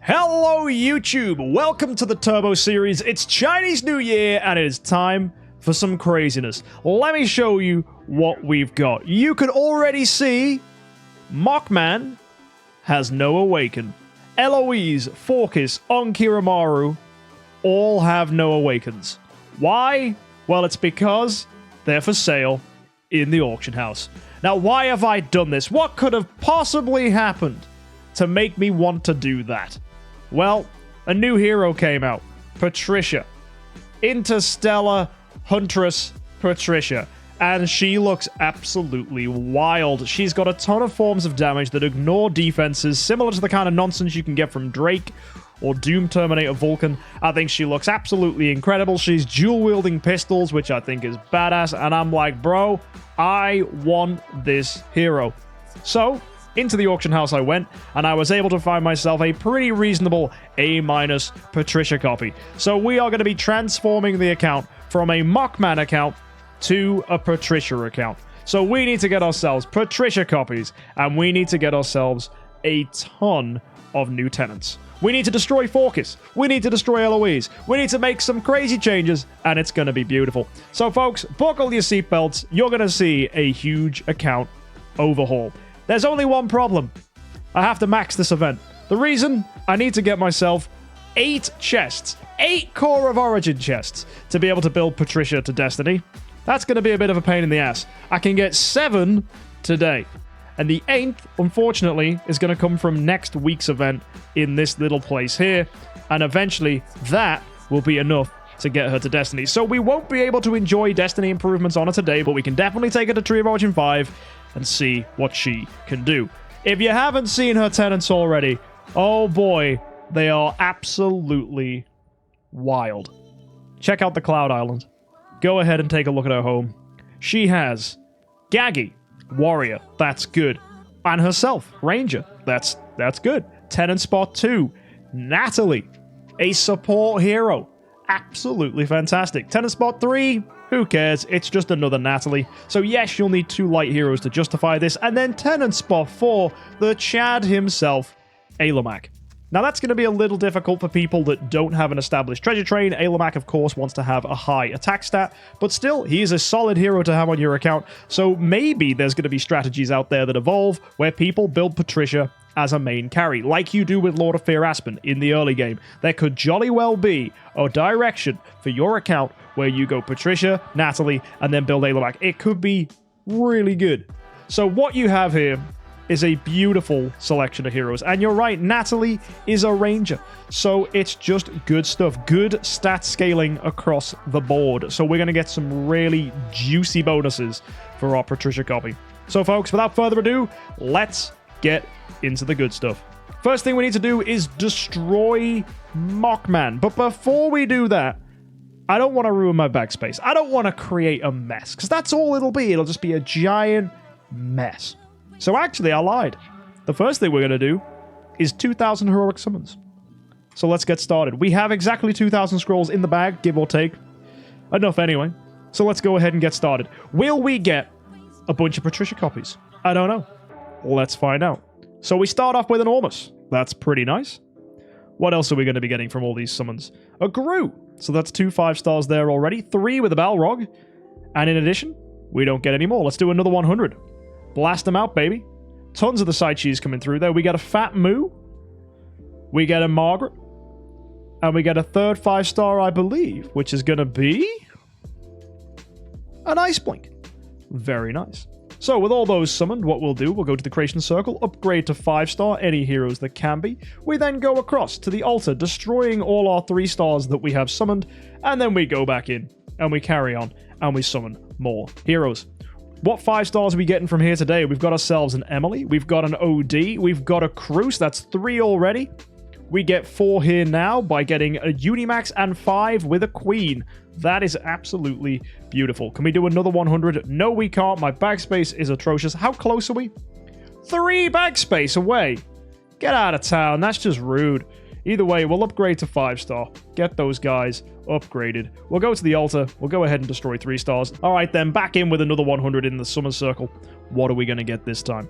Hello YouTube, welcome to the Turbo series. It's Chinese New Year and it is time for some craziness. Let me show you what we've got. You can already see Mockman has no awaken. Eloise, Forkis, Onkiramaru all have no awakens. Why? Well, it's because they're for sale in the auction house. Now, why have I done this? What could have possibly happened to make me want to do that? Well, a new hero came out. Patricia. Interstellar Huntress Patricia. And she looks absolutely wild. She's got a ton of forms of damage that ignore defenses, similar to the kind of nonsense you can get from Drake or Doom Terminator Vulcan. I think she looks absolutely incredible. She's dual-wielding pistols, which I think is badass. And I'm like, bro, I want this hero. So into the auction house I went, and I was able to find myself a pretty reasonable A- Patricia copy. So we are going to be transforming the account from a Mockman account to a Patricia account. So we need to get ourselves Patricia copies, and we need to get ourselves a ton of new tenants. We need to destroy Forkis. We need to destroy Eloise. We need to make some crazy changes, and it's going to be beautiful. So folks, buckle your seatbelts. You're going to see a huge account overhaul. There's only one problem. I have to max this event. The reason? I need to get myself 8 chests. 8 Core of Origin chests to be able to build Patricia to Destiny. That's going to be a bit of a pain in the ass. I can get 7 today. And the 8th, unfortunately, is going to come from next week's event in this little place here. And eventually, that will be enough to get her to Destiny. So we won't be able to enjoy Destiny improvements on her today, but we can definitely take her to Tree of Origin 5 and see what she can do. If you haven't seen her tenants already, oh boy, they are absolutely wild. Check out the Cloud Island. Go ahead and take a look at her home. She has Gaggy, Warrior, that's good. And herself, Ranger, that's good. Tenant spot 2, Natalie, a support hero. Absolutely fantastic. Tenant spot 3, who cares? It's just another Natalie. So yes, you'll need 2 light heroes to justify this. And then tenant spot 4, the Chad himself, Ailamak. Now that's going to be a little difficult for people that don't have an established treasure train. Ailamak, of course, wants to have a high attack stat, but still, he is a solid hero to have on your account. So maybe there's going to be strategies out there that evolve where people build Patricia as a main carry, like you do with Lord of Fear Aspen in the early game. There could jolly well be a direction for your account where you go Patricia, Natalie, and then build Ailamak. It could be really good. So what you have here is a beautiful selection of heroes. And you're right, Natalie is a ranger. So it's just good stuff. Good stat scaling across the board. So we're going to get some really juicy bonuses for our Patricia copy. So folks, without further ado, let's get into the good stuff. First thing we need to do is destroy Mockman. But before we do that, I don't want to ruin my backspace. I don't want to create a mess, because that's all it'll be. It'll just be a giant mess. So actually, I lied. The first thing we're going to do is 2,000 heroic summons. So let's get started. We have exactly 2,000 scrolls in the bag, give or take. Enough anyway. So let's go ahead and get started. Will we get a bunch of Patricia copies? I don't know. Let's find out. So we start off with an Ormus. That's pretty nice. What else are we going to be getting from all these summons? A Gru. So that's 2 5-stars there already. 3 with a Balrog. And in addition, we don't get any more. Let's do another 100. Blast them out, baby. Tons of the side cheese coming through there. We get a Fat Moo. We get a Margaret. And we get a 3rd 5-star, I believe, which is going to be an Ice Blink. Very nice. So with all those summoned, what we'll do, we'll go to the Creation Circle, upgrade to 5-star, any heroes that can be. We then go across to the altar, destroying all our 3-stars that we have summoned. And then we go back in, and we carry on, and we summon more heroes. What 5-stars are we getting from here today? We've got ourselves an Emily. We've got an OD. We've got a Cruz. That's 3 already. We get 4 here now by getting a Unimax and 5 with a Queen. That is absolutely beautiful. Can we do another 100? No, we can't. My backspace is atrocious. How close are we? 3 backspace away. Get out of town. That's just rude. Either way, we'll upgrade to 5-star. Get those guys upgraded. We'll go to the altar. We'll go ahead and destroy 3 stars. All right, then, back in with another 100 in the Summer Circle. What are we going to get this time?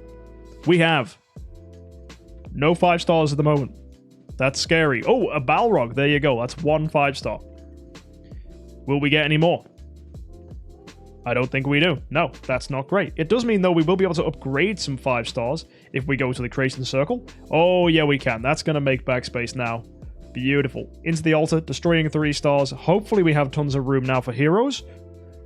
We have no 5 stars at the moment. That's scary. Oh, a Balrog. There you go. That's 1 5-star. Will we get any more? I don't think we do. No, that's not great. It does mean, though, we will be able to upgrade some 5 stars if we go to the creation circle. Oh, yeah, we can. That's going to make backspace now. Beautiful. Into the altar, destroying 3 stars. Hopefully we have tons of room now for heroes.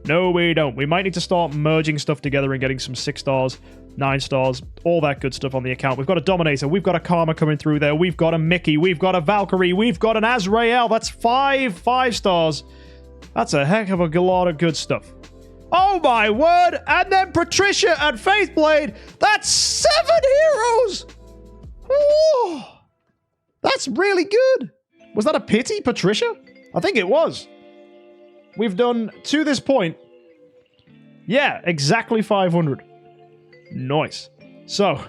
No, we don't. We might need to start merging stuff together and getting some 6 stars, 9 stars, all that good stuff on the account. We've got a Dominator. We've got a Karma coming through there. We've got a Mickey. We've got a Valkyrie. We've got an Azrael. That's 5 stars. That's a heck of a lot of good stuff. Oh my word! And then Patricia and Faithblade. That's 7 heroes! Oh, that's really good. Was that a pity, Patricia? I think it was. We've done, to this point, yeah, exactly 500. Nice. So,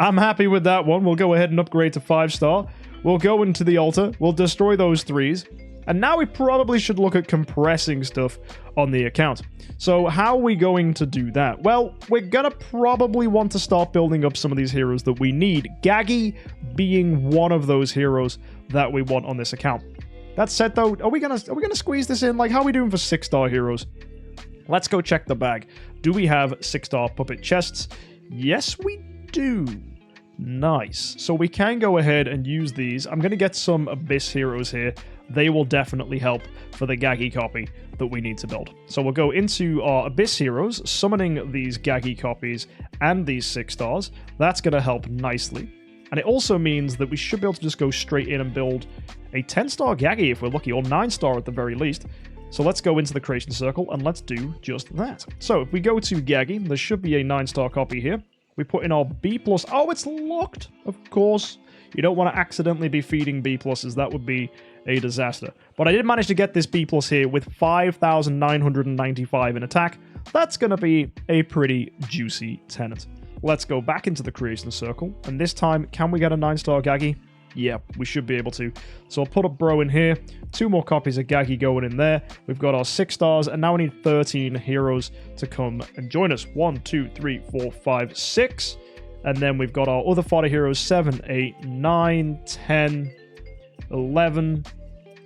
I'm happy with that one. We'll go ahead and upgrade to 5-star. We'll go into the altar. We'll destroy those 3s. And now we probably should look at compressing stuff on the account. So how are we going to do that? Well, we're going to probably want to start building up some of these heroes that we need. Gaggy being one of those heroes that we want on this account. That said, though, are we gonna squeeze this in? Like, how are we doing for 6-star heroes? Let's go check the bag. Do we have 6-star puppet chests? Yes, we do. Nice. So we can go ahead and use these. I'm going to get some Abyss heroes here. They will definitely help for the Gaggy copy that we need to build. So we'll go into our Abyss heroes, summoning these Gaggy copies and these 6 stars. That's going to help nicely. And it also means that we should be able to just go straight in and build a 10-star Gaggy if we're lucky, or 9-star at the very least. So let's go into the creation circle and let's do just that. So if we go to Gaggy, there should be a 9-star copy here. We put in our B+. Oh, it's locked, of course. You don't want to accidentally be feeding B+, that would be a disaster. But I did manage to get this B+ here with 5,995 in attack. That's going to be a pretty juicy tenant. Let's go back into the creation circle. And this time, can we get a 9-star Gaggy? Yeah, we should be able to. So I'll put a bro in here. 2 more copies of Gaggy going in there. We've got our 6 stars, and now we need 13 heroes to come and join us. 1, 2, 3, 4, 5, 6. And then we've got our other fodder heroes, 7, 8, 9, 10, 11,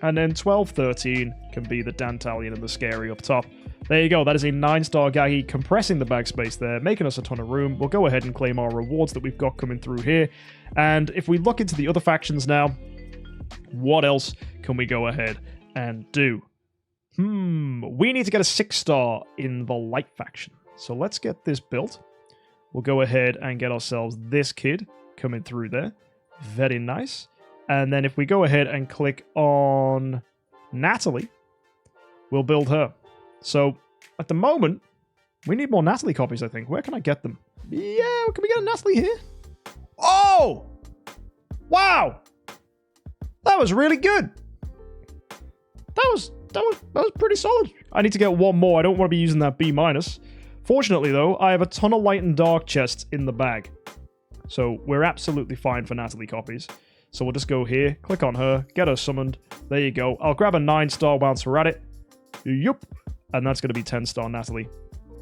and then 12, 13 can be the Dantalion and the Scary up top. There you go, that is a 9-star Gaggy, compressing the bag space there, making us a ton of room. We'll go ahead and claim our rewards that we've got coming through here. And if we look into the other factions now, what else can we go ahead and do? We need to get a 6-star in the Light faction. So let's get this built. We'll go ahead and get ourselves this kid coming through there. Very nice. And then if we go ahead and click on Natalie, we'll build her. So at the moment, we need more Natalie copies, I think. Where can I get them? Yeah, can we get a Natalie here? Oh! Wow! That was really good. That was pretty solid. I need to get one more. I don't want to be using that B-. Fortunately, though, I have a ton of light and dark chests in the bag. So we're absolutely fine for Natalie copies. So we'll just go here, click on her, get her summoned. There you go. I'll grab a 9-star once we're at it. Yup. And that's going to be 10-star Natalie.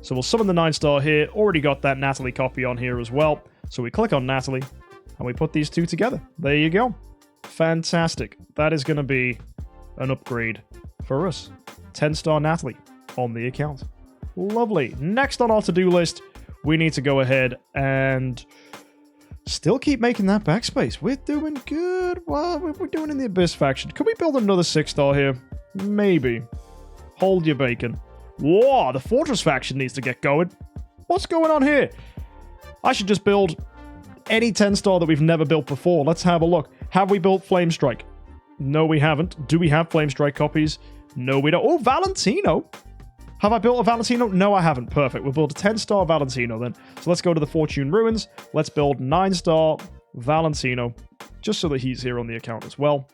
So we'll summon the 9-star here. Already got that Natalie copy on here as well. So we click on Natalie, and we put these 2 together. There you go. Fantastic. That is going to be an upgrade for us. 10-star Natalie on the account. Lovely. Next on our to-do list, we need to go ahead and still keep making that backspace. We're doing good. What we're doing in the Abyss faction. Could we build another 6-star here? Maybe. Hold your bacon. Whoa, the Fortress faction needs to get going. What's going on here? I should just build any 10-star that we've never built before. Let's have a look. Have we built Flame Strike? No, we haven't. Do we have Flame Strike copies? No, we don't. Oh, Valentino. Have I built a Valentino? No, I haven't. Perfect. We'll build a 10-star Valentino then. So let's go to the Fortune Ruins. Let's build 9-star Valentino, just so that he's here on the account as well.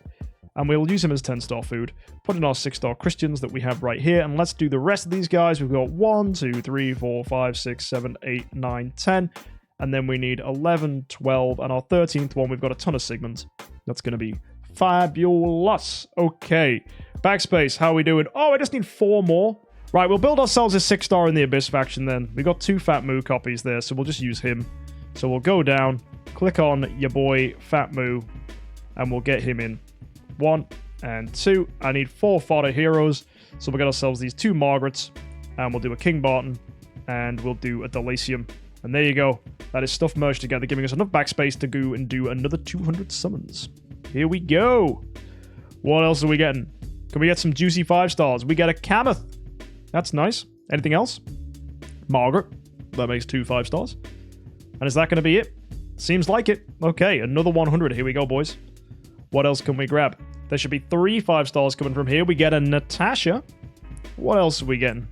And we'll use him as 10-star food. Put in our 6-star Christians that we have right here. And let's do the rest of these guys. We've got 1, 2, 3, 4, 5, 6, 7, 8, 9, 10. And then we need 11, 12. And our 13th one, we've got a ton of Sigmunds. That's going to be fabulous. Okay. Backspace, how are we doing? Oh, I just need 4 more. Right, we'll build ourselves a 6-star in the Abyss faction then. We got 2 Fat Moo copies there, so we'll just use him. So we'll go down, click on your boy Fat Moo, And we'll get him in 1 and 2. I need 4 fodder heroes. So we'll get ourselves these 2 Margarets. And we'll do a King Barton. And we'll do a Delasium. And there you go. That is stuff merged together, giving us enough backspace to go and do another 200 summons. Here we go. What else are we getting? Can we get some juicy 5-stars? We get a Kameth. That's nice. Anything else? Margaret. That makes 2 5-stars. And is that going to be it? Seems like it. Okay, another 100. Here we go, boys. What else can we grab? There should be 3 5-stars coming from here. We get a Natasha. What else are we getting?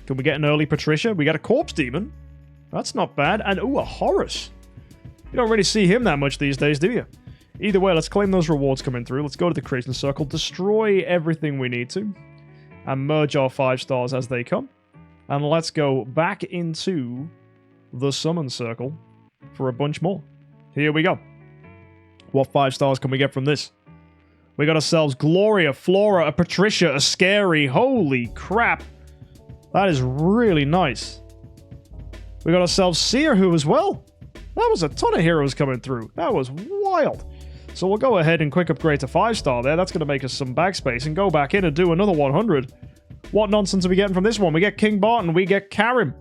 Can we get an early Patricia? We got a Corpse Demon. That's not bad. And, ooh, a Horus. You don't really see him that much these days, do you? Either way, let's claim those rewards coming through. Let's go to the creation circle, destroy everything we need to, and merge our 5-stars as they come. And let's go back into the summon circle for a bunch more. Here we go. What 5-stars can we get from this? We got ourselves Gloria, Flora, a Patricia, a Scary. Holy crap. That is really nice. We got ourselves Seerhu as well. That was a ton of heroes coming through. That was wild. So we'll go ahead and quick upgrade to 5-star there. That's going to make us some backspace and go back in and do another 100. What nonsense are we getting from this one? We get King Barton. We get Karim.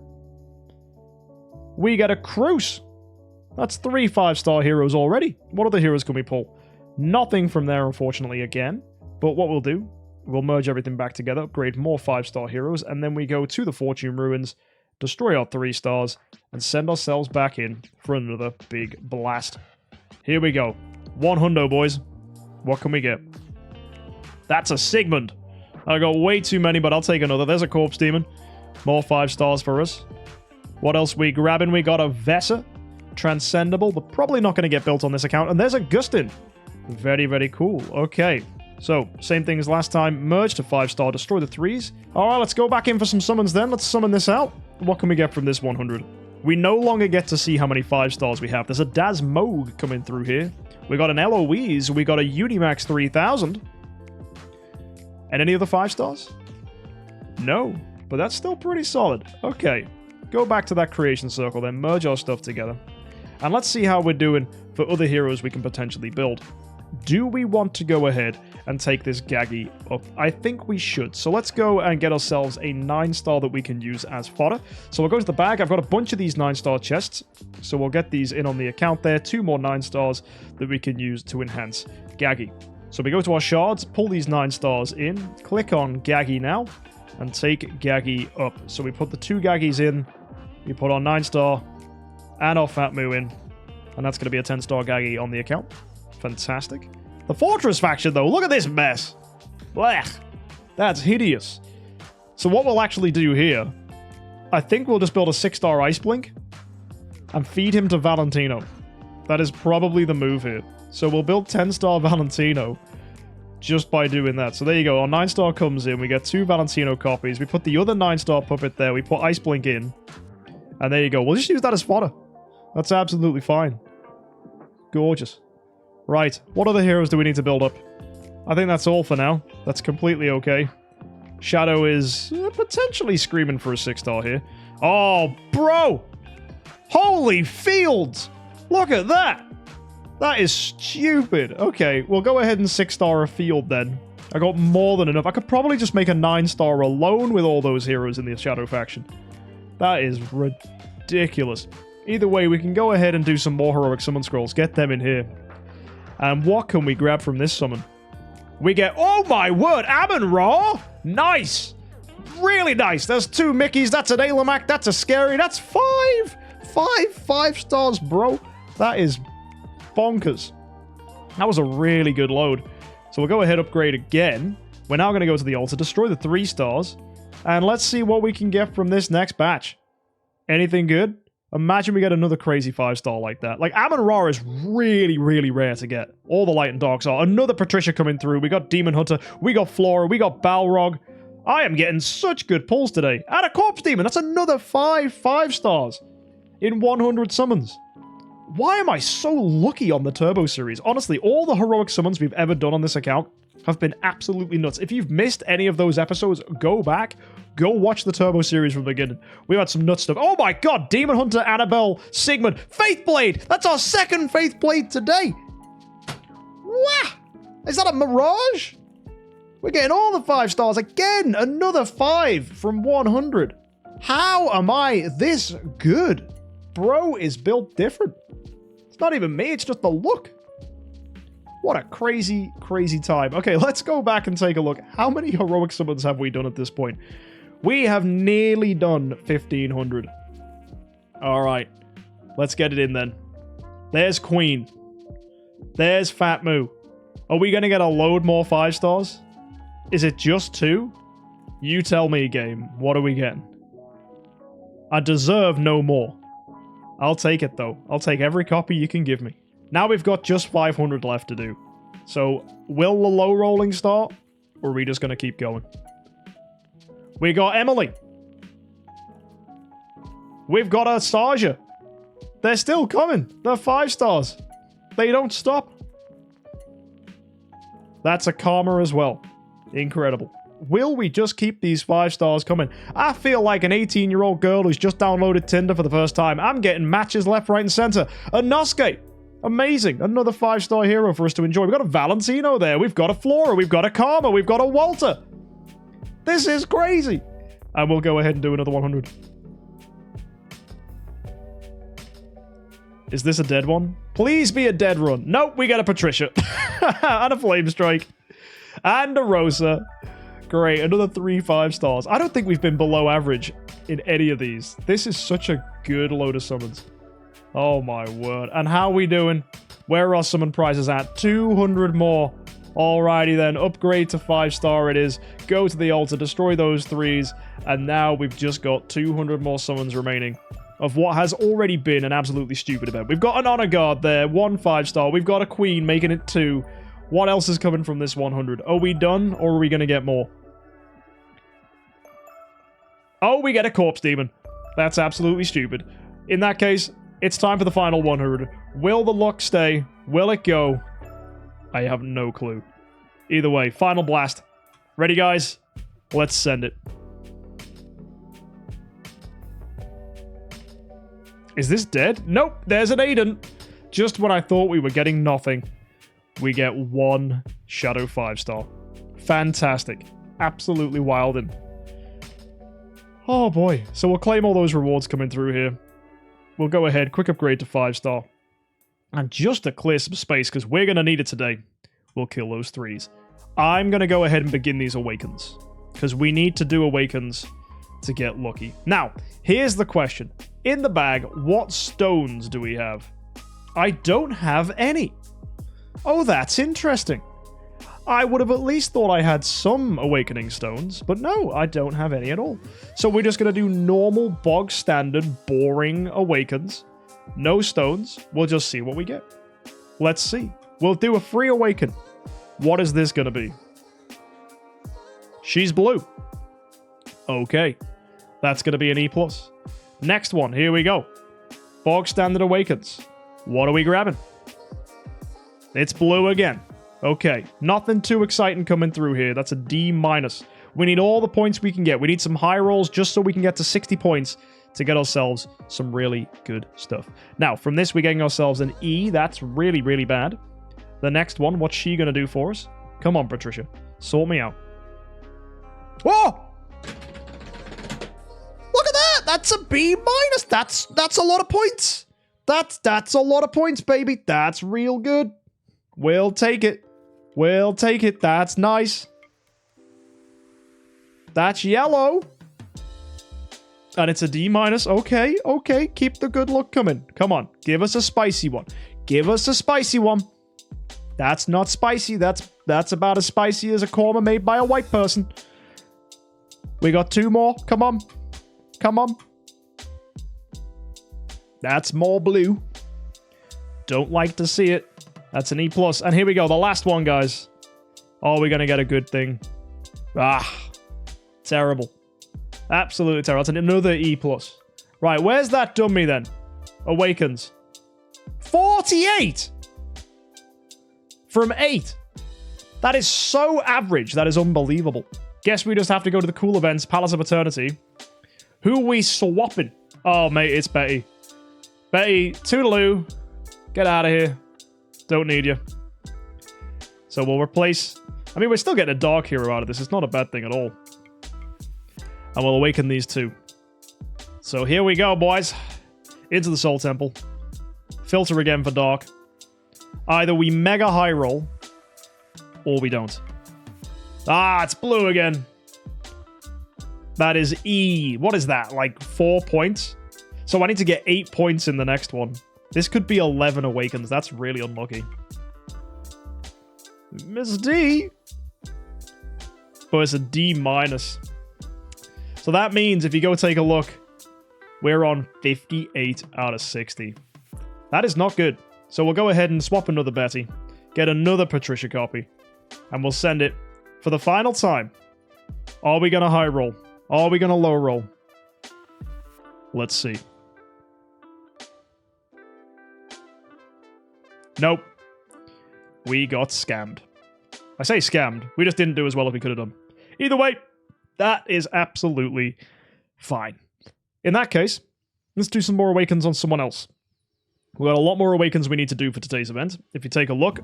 We get a Cruz. That's 3 5-star heroes already. What other heroes can we pull? Nothing from there, unfortunately, again. But what we'll do, we'll merge everything back together, upgrade more 5-star heroes, and then we go to the Fortune Ruins, destroy our 3-stars, and send ourselves back in for another big blast. Here we go. 100, boys. What can we get? That's a Sigmund. I got way too many, but I'll take another. There's a Corpse Demon. More 5-stars for us. What else we grabbing? We got a Vesa. Transcendable, but probably not going to get built on this account. And there's a Gustin. Very, very cool. Okay. So, same thing as last time. Merge to 5-star, destroy the 3s. Alright, let's go back in for some summons then. Let's summon this out. What can we get from this 100? We no longer get to see how many 5-stars we have. There's a Dasmogue coming through here. We got an Eloise. We got a Unimax 3000. And any other 5-stars? No, but that's still pretty solid. Okay, go back to that creation circle then. Merge our stuff together. And let's see how we're doing for other heroes we can potentially build. Do we want to go ahead and take this Gaggy up? I think we should. So let's go and get ourselves a 9-star that we can use as fodder. So we'll go to the bag. I've got a bunch of these 9-star chests. So we'll get these in on the account there. 2 more 9-stars that we can use to enhance Gaggy. So we go to our shards, pull these 9-stars in, click on Gaggy now, and take Gaggy up. So we put the 2 Gaggys in, we put our 9-star and our Fat Moo in, and that's going to be a 10-star Gaggy on the account. Fantastic. The Fortress faction, though, look at this mess. Blech. That's hideous. So what we'll actually do here, I think we'll just build a 6-star Ice Blink and feed him to Valentino. That is probably the move here. So we'll build 10-star Valentino just by doing that. So there you go. Our 9-star comes in. We get 2 Valentino copies. We put the other 9-star puppet there. We put Ice Blink in. And there you go. We'll just use that as fodder. That's absolutely fine. Gorgeous. Right. What other heroes do we need to build up? I think that's all for now. That's completely okay. Shadow is potentially screaming for a 6-star here. Oh, bro! Holy fields! Look at that! That is stupid. Okay, we'll go ahead and 6-star a field then. I got more than enough. I could probably just make a 9-star alone with all those heroes in the Shadow faction. That is ridiculous. Either way, we can go ahead and do some more heroic summon scrolls. Get them in here. And what can we grab from this summon? We get, oh my word, Amun-Ra! Nice! Really nice. There's 2 Mickeys. That's an Alamac. That's a Scary. That's 5! 5 stars, bro. That is bonkers. That was a really good load. So we'll go ahead, upgrade again. We're now going to go to the altar, destroy the 3 stars, and let's see what we can get from this next batch. Anything good? Imagine we get another crazy 5-star like that. Like, Amun-Ra is really, really rare to get. All the light and darks are. Another Patricia coming through. We got Demon Hunter. We got Flora. We got Balrog. I am getting such good pulls today. And a Corpse Demon. That's another 5 stars in 100 summons. Why am I so lucky on the Turbo series? Honestly, all the heroic summons we've ever done on this account have been absolutely nuts. If you've missed any of those episodes, go back, Go watch the Turbo series from the beginning. We've had some nut stuff. Oh my god, Demon Hunter, Annabelle, Sigmund, Faith Blade! That's our second Faith Blade today! Wow! Is that a mirage? We're getting all the 5 stars again! Another 5 from 100. How am I this good? Bro is built different. It's not even me, it's just the look. What a crazy, crazy time. Okay, let's go back and take a look. How many heroic summons have we done at this point? We have nearly done 1,500. Alright, let's get it in then. There's Queen. There's Fat Moo. Are we going to get a load more 5 stars? Is it just 2? You tell me, game. What are we getting? I deserve no more. I'll take it, though. I'll take every copy you can give me. Now we've got just 500 left to do. So, will the low rolling start? Or are we just going to keep going? We got Emily. We've got Anastasia. They're still coming. They're 5 stars. They don't stop. That's a Karma as well. Incredible. Will we just keep these 5 stars coming? I feel like an 18-year-old girl who's just downloaded Tinder for the first time. I'm getting matches left, right, and center. A Nosuke. Amazing. Another 5-star hero for us to enjoy. We've got a Valentino there. We've got a Flora. We've got a Karma. We've got a Walter. This is crazy. And we'll go ahead and do another 100. Is this a dead one? Please be a dead run. Nope, we get a Patricia. And a Flame Strike. And a Rosa. Great, another 3 5-stars. I don't think we've been below average in any of these. This is such a good load of summons. Oh my word. And how are we doing? Where are summon prizes at? 200 more. Alrighty then, upgrade to 5-star it is. Go to the altar, destroy those 3s, and now we've just got 200 more summons remaining of what has already been an absolutely stupid event. We've got an Honor Guard there, 1 5-star. We've got a Queen, making it 2. What else is coming from this 100? Are we done, or are we going to get more? Oh, we get a Corpse Demon. That's absolutely stupid. In that case, it's time for the final 100. Will the luck stay? Will it go? I have no clue. Either way, final blast. Ready, guys? Let's send it. Is this dead? Nope, there's an Aiden. Just when I thought we were getting nothing, we get 1 Shadow 5-star. Fantastic. Absolutely wildin'. Oh boy. So we'll claim all those rewards coming through here. We'll go ahead, quick upgrade to 5-star. And just to clear some space, because we're going to need it today, we'll kill those 3s. I'm going to go ahead and begin these Awakens, because we need to do Awakens to get lucky. Now, here's the question. In the bag, what stones do we have? I don't have any. Oh, that's interesting. I would have at least thought I had some Awakening stones, but no, I don't have any at all. So we're just going to do normal, bog standard, boring Awakens. No stones. We'll just see what we get. Let's see. We'll do a free Awaken. What is this going to be? She's blue. Okay. That's going to be an E+. Next one. Here we go. Bog standard Awakens. What are we grabbing? It's blue again. Okay. Nothing too exciting coming through here. That's a D-. We need all the points we can get. We need some high rolls just so we can get to 60 points to get ourselves some really good stuff. Now, from this, we're getting ourselves an E. That's really, really bad. The next one, what's she going to do for us? Come on, Patricia. Sort me out. Oh! Look at that! That's a B-. That's a lot of points. That's a lot of points, baby. That's real good. We'll take it. We'll take it. That's nice. That's yellow. And it's a D-. Okay, okay. Keep the good luck coming. Come on. Give us a spicy one. Give us a spicy one. That's not spicy. That's about as spicy as a korma made by a white person. We got 2 more. Come on. Come on. That's more blue. Don't like to see it. That's an E+. And here we go. The last one, guys. Oh, we're going to get a good thing. Ah. Terrible. Absolutely terrible. That's another E+. Right, where's that dummy then? Awakens. 48! From 8. That is so average. That is unbelievable. Guess we just have to go to the cool events, Palace of Eternity. Who are we swapping? Oh, mate, it's Betty. Betty, toodaloo. Get out of here. Don't need you. So we'll replace... I mean, we're still getting a Dark Hero out of this. It's not a bad thing at all. And we'll awaken these two. So here we go, boys. Into the Soul Temple. Filter again for Dark. Either we mega high roll, or we don't. Ah, it's blue again. That is E. What is that? Like 4 points? So I need to get 8 points in the next one. This could be 11 awakens. That's really unlucky. Miss D. But it's a D minus. So that means if you go take a look, we're on 58 out of 60. That is not good. So we'll go ahead and swap another Betty. Get another Patricia copy. And we'll send it for the final time. Are we going to high roll? Are we going to low roll? Let's see. Nope. We got scammed. I say scammed. We just didn't do as well as we could have done. Either way, that is absolutely fine. In that case, let's do some more awakens on someone else. We've got a lot more awakens we need to do for today's event. If you take a look,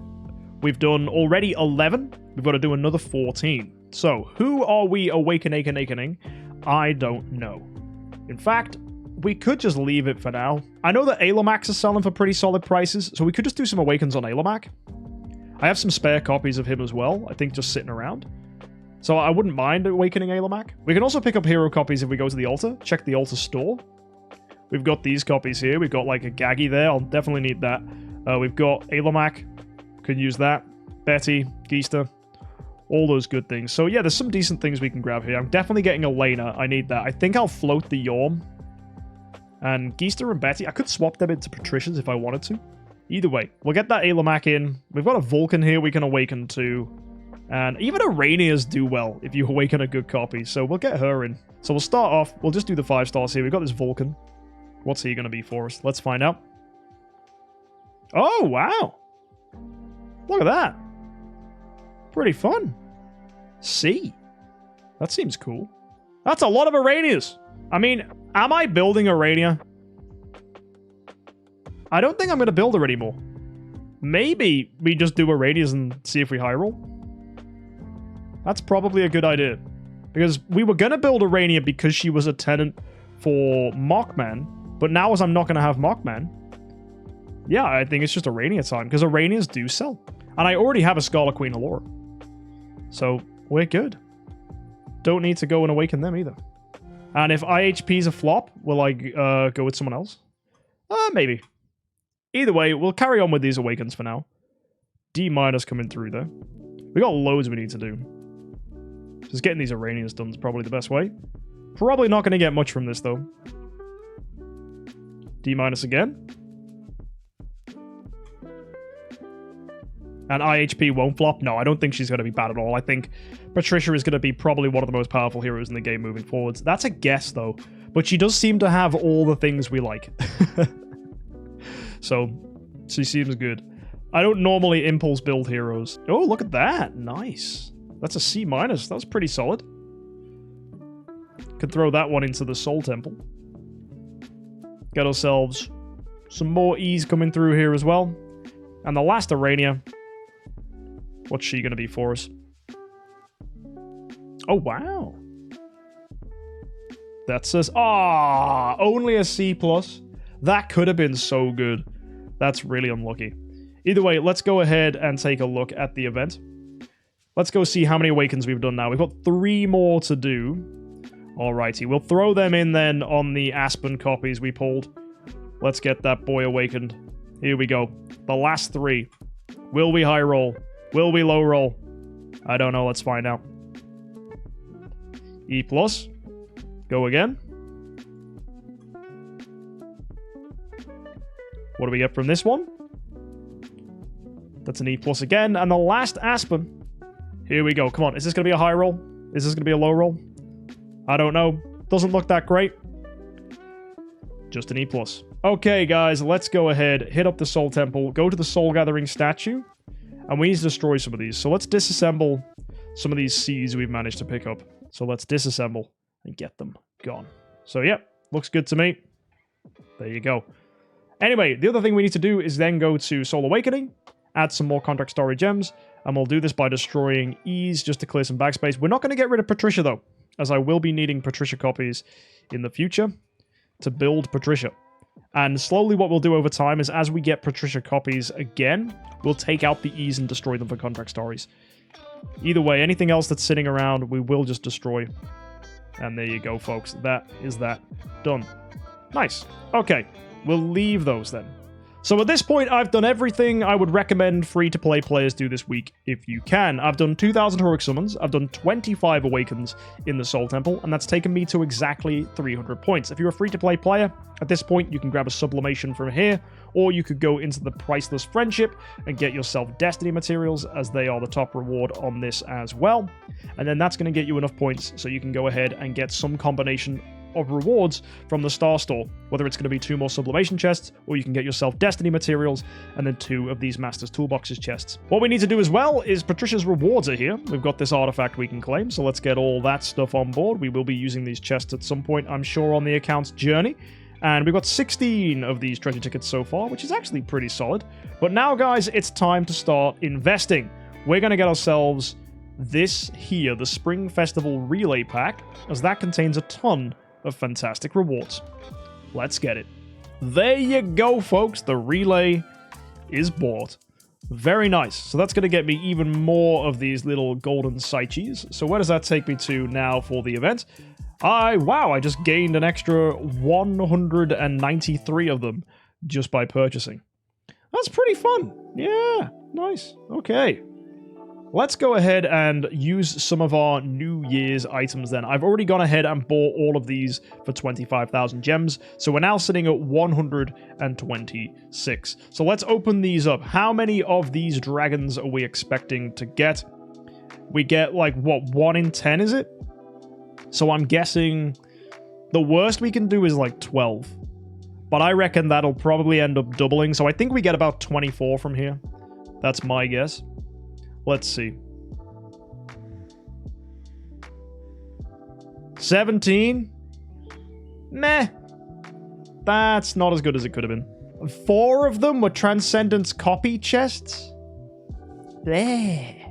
we've done already 11. We've got to do another 14. So, who are we awakening? I don't know. In fact, we could just leave it for now. I know that Alamax is selling for pretty solid prices, so we could just do some awakens on Alamac. I have some spare copies of him as well, I think just sitting around. So I wouldn't mind awakening Alamac. We can also pick up hero copies if we go to the altar. Check the altar store. We've got these copies here. We've got like a Gaggy there. I'll definitely need that. We've got Alamac. Could use that. Betty, Geista. All those good things. So yeah, there's some decent things we can grab here. I'm definitely getting a Lena. I need that. I think I'll float the Yorm. And Geista and Betty. I could swap them into Patricias if I wanted to. Either way, we'll get that Alamac in. We've got a Vulcan here we can awaken to. And even Iranias do well if you awaken a good copy. So we'll get her in. So we'll start off. We'll just do the 5 stars here. We've got this Vulcan. What's he going to be for us? Let's find out. Oh, wow. Look at that. Pretty fun. C. That seems cool. That's a lot of Iranias. I mean, am I building Irania? I don't think I'm going to build her anymore. Maybe we just do Iranias and see if we high roll. That's probably a good idea. Because we were going to build Irania because she was a tenant for Mockman. But now as I'm not going to have Mockman, yeah, I think it's just Irania time. Because Iranias do sell. And I already have a Scarlet Queen Allura. So we're good. Don't need to go and awaken them either. And if IHP's a flop, will I go with someone else? Maybe. Either way, we'll carry on with these awakens for now. D minus coming through there. We got loads we need to do. Just getting these Iranians done is probably the best way. Probably not going to get much from this though. D minus again. And IHP won't flop? No, I don't think she's going to be bad at all. I think Patricia is going to be probably one of the most powerful heroes in the game moving forwards. That's a guess though. But she does seem to have all the things we like. So, she seems good. I don't normally impulse build heroes. Oh, look at that. Nice. That's a C minus. That's pretty solid. Could throw that one into the Soul Temple. Get ourselves some more E's coming through here as well. And the last Irania. What's she going to be for us? Oh, wow. That says, only a C+. That could have been so good. That's really unlucky. Either way, let's go ahead and take a look at the event. Let's go see how many awakens we've done now. We've got 3 more to do. Alrighty, we'll throw them in then on the Aspen copies we pulled. Let's get that boy awakened. Here we go. The last 3. Will we high roll? Will we low roll? I don't know. Let's find out. E+. Go again. What do we get from this one? That's an E+ again. And the last Aspen. Here we go. Come on. Is this going to be a high roll? Is this going to be a low roll? I don't know. Doesn't look that great. Just an E+. Okay, guys. Let's go ahead. Hit up the Soul Temple. Go to the Soul Gathering statue. And we need to destroy some of these. So let's disassemble some of these C's we've managed to pick up. So let's disassemble and get them gone. So yeah, looks good to me. There you go. Anyway, the other thing we need to do is then go to Soul Awakening, add some more contract story gems, and we'll do this by destroying E's just to clear some backspace. We're not going to get rid of Patricia, though, as I will be needing Patricia copies in the future to build Patricia. And slowly what we'll do over time is as we get Patricia copies again, we'll take out the E's and destroy them for contract stories. Either way, anything else that's sitting around, we will just destroy. And there you go, folks. That is that. Done. Nice. Okay. We'll leave those then. So at this point, I've done everything I would recommend free-to-play players do this week if you can. I've done 2,000 Heroic Summons, I've done 25 Awakens in the Soul Temple, and that's taken me to exactly 300 points. If you're a free-to-play player, at this point, you can grab a Sublimation from here, or you could go into the Priceless Friendship and get yourself Destiny materials, as they are the top reward on this as well. And then that's going to get you enough points so you can go ahead and get some combination of rewards from the Star Store, whether it's going to be 2 more Sublimation chests, or you can get yourself Destiny materials, and then 2 of these Master's Toolboxes chests. What we need to do as well is Patricia's rewards are here. We've got this artifact we can claim, so let's get all that stuff on board. We will be using these chests at some point, I'm sure, on the account's journey. And we've got 16 of these treasure tickets so far, which is actually pretty solid. But now, guys, it's time to start investing. We're going to get ourselves this here, the Spring Festival Relay Pack, as that contains a ton of fantastic rewards. Let's get it. There you go, folks. The relay is bought. Very nice. So that's going to get me even more of these little golden Psyches. So where does that take me to now for the event? Wow, I just gained an extra 193 of them just by purchasing. That's pretty fun. Yeah, nice. Okay. Let's go ahead and use some of our New Year's items then. I've already gone ahead and bought all of these for 25,000 gems, so we're now sitting at 126. So let's open these up. How many of these dragons are we expecting to get? We get, like, what, 1 in 10, is it? So I'm guessing the worst we can do is, like, 12. But I reckon that'll probably end up doubling, so I think we get about 24 from here. That's my guess. Let's see. 17? Meh. That's not as good as it could have been. 4 of them were Transcendence copy chests? Bleh.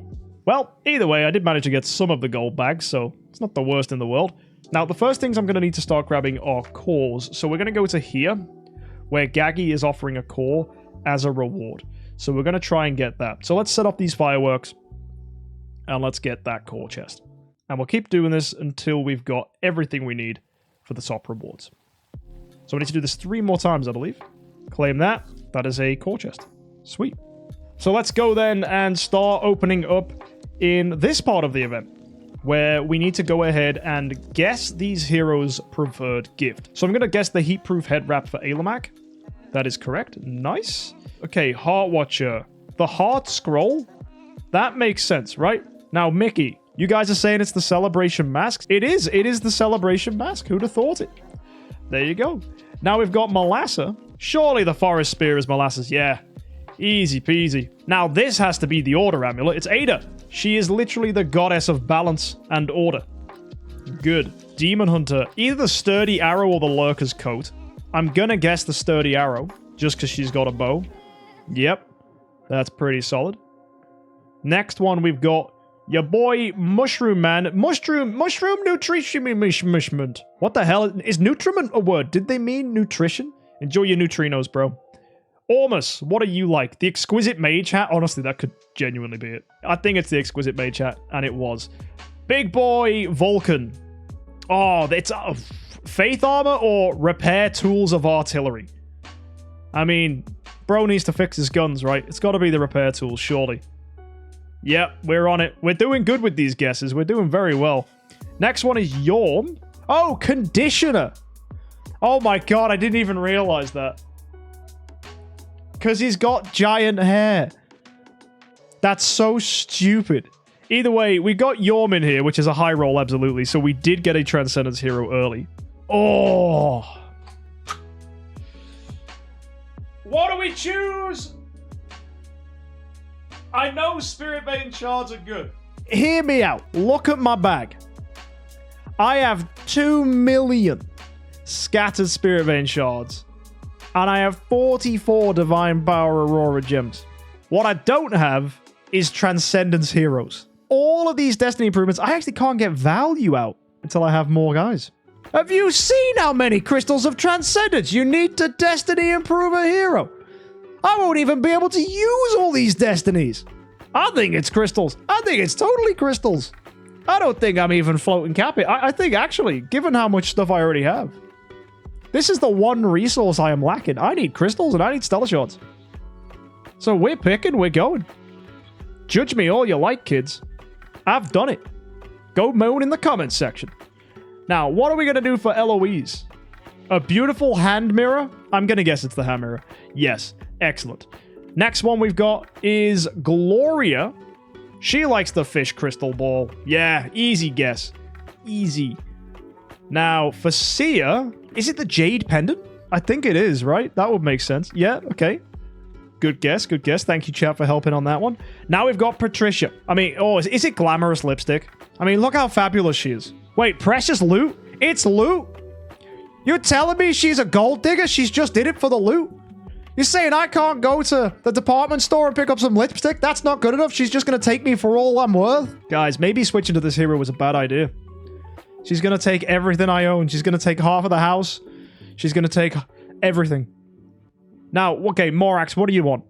Well, either way, I did manage to get some of the gold bags, so it's not the worst in the world. Now, the first things I'm going to need to start grabbing are cores. So we're going to go to here, where Gaggy is offering a core as a reward. So we're going to try and get that. So let's set up these fireworks, and let's get that core chest. And we'll keep doing this until we've got everything we need for the top rewards. So we need to do this 3 more times, I believe. Claim that. That is a core chest. Sweet. So let's go then and start opening up in this part of the event, where we need to go ahead and guess these heroes' preferred gift. So I'm going to guess the heat-proof head wrap for Ailamak. That is correct. Nice. Okay, Heart Watcher. The Heart Scroll? That makes sense, right? Now, Mickey, you guys are saying it's the Celebration Mask? It is. It is the Celebration Mask. Who'd have thought it? There you go. Now we've got Malassa. Surely the Forest Spear is Malassa's. Yeah. Easy peasy. Now this has to be the Order Amulet. It's Ada. She is literally the goddess of balance and order. Good. Demon Hunter. Either the Sturdy Arrow or the Lurker's Coat. I'm gonna guess the Sturdy Arrow, just because she's got a bow. Yep. That's pretty solid. Next one, we've got your boy Mushroom Man. Mushroom nutrition. What the hell? Is nutriment a word? Did they mean nutrition? Enjoy your neutrinos, bro. Ormus, what are you like? The Exquisite Mage Hat? Honestly, that could genuinely be it. I think it's the Exquisite Mage Hat, and it was. Big boy Vulcan. Oh, it's Faith Armor or Repair Tools of Artillery. I mean, bro needs to fix his guns, right? It's got to be the Repair Tools, surely. Yep, we're on it. We're doing good with these guesses. We're doing very well. Next one is Yorm. Oh, Conditioner. Oh my god, I didn't even realize that. Because he's got giant hair. That's so stupid. Either way, we got Yorm in here, which is a high roll, absolutely. So we did get a Transcendence hero early. Oh. What do we choose? I know Spirit Bane shards are good. hear me out. Look at my bag. I have 2 million scattered Spirit Vein shards. And I have 44 Divine Power Aurora gems. What I don't have is Transcendence heroes. All of these Destiny improvements, I actually can't get value out until I have more guys. Have you seen how many crystals of Transcendence you need to Destiny improve a hero? I won't even be able to use all these Destinies. I think it's crystals. I think it's totally crystals. I don't think I'm even floating cap it. I think actually, given how much stuff I already have, this is the one resource I am lacking. I need crystals and I need stellar shards. So we're picking, we're going. Judge me all you like, kids. I've done it. Go moan in the comments section. Now, what are we going to do for LOEs? A beautiful hand mirror? I'm going to guess it's the hand mirror. Yes, excellent. Next one we've got is Gloria. She likes the fish crystal ball. Yeah, easy guess. Easy. Now, for Sia, is it the jade pendant? I think it is, right? That would make sense. Yeah, okay. Good guess, good guess. Thank you, chat, for helping on that one. Now we've got Patricia. I mean, oh, is it glamorous lipstick? I mean, look how fabulous she is. Wait, precious loot? It's loot? You're telling me she's a gold digger? She's just did it for the loot? You're saying I can't go to the department store and pick up some lipstick? That's not good enough. She's just going to take me for all I'm worth? Guys, maybe switching to this hero was a bad idea. She's going to take everything I own. She's going to take half of the house. She's going to take everything. Now, okay, Morax, what do you want?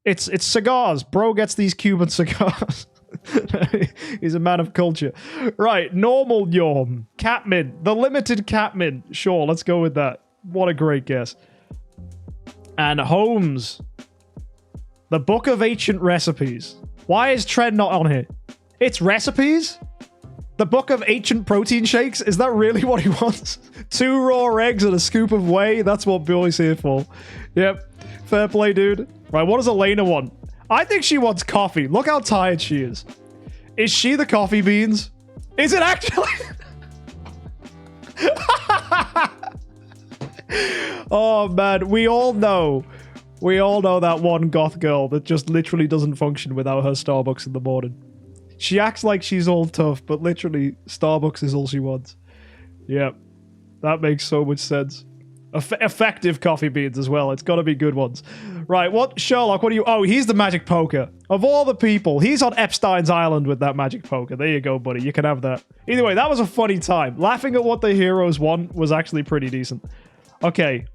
It's cigars. Bro gets these Cuban cigars. He's a man of culture. Right, normal Yorm. Catmin. The limited Catmin. Sure, let's go with that. What a great guess. And Holmes. The Book of Ancient Recipes. Why is Trent not on here? It's recipes? The Book of Ancient Protein Shakes? Is that really what he wants? 2 raw eggs and a scoop of whey? That's what Billy's here for. Yep. Fair play, dude. Right, what does Elena want? I think she wants coffee. Look how tired she is. Is she the coffee beans? Is it actually? Oh, man. We all know that one goth girl that just literally doesn't function without her Starbucks in the morning. She acts like she's all tough, but literally, Starbucks is all she wants. Yep. That makes so much sense. Effective coffee beans as well. It's got to be good ones. Right, what? Sherlock, what are you? Oh, he's the magic poker. Of all the people, he's on Epstein's Island with that magic poker. There you go, buddy. You can have that. Either way, that was a funny time. Laughing at what the heroes want was actually pretty decent. Okay.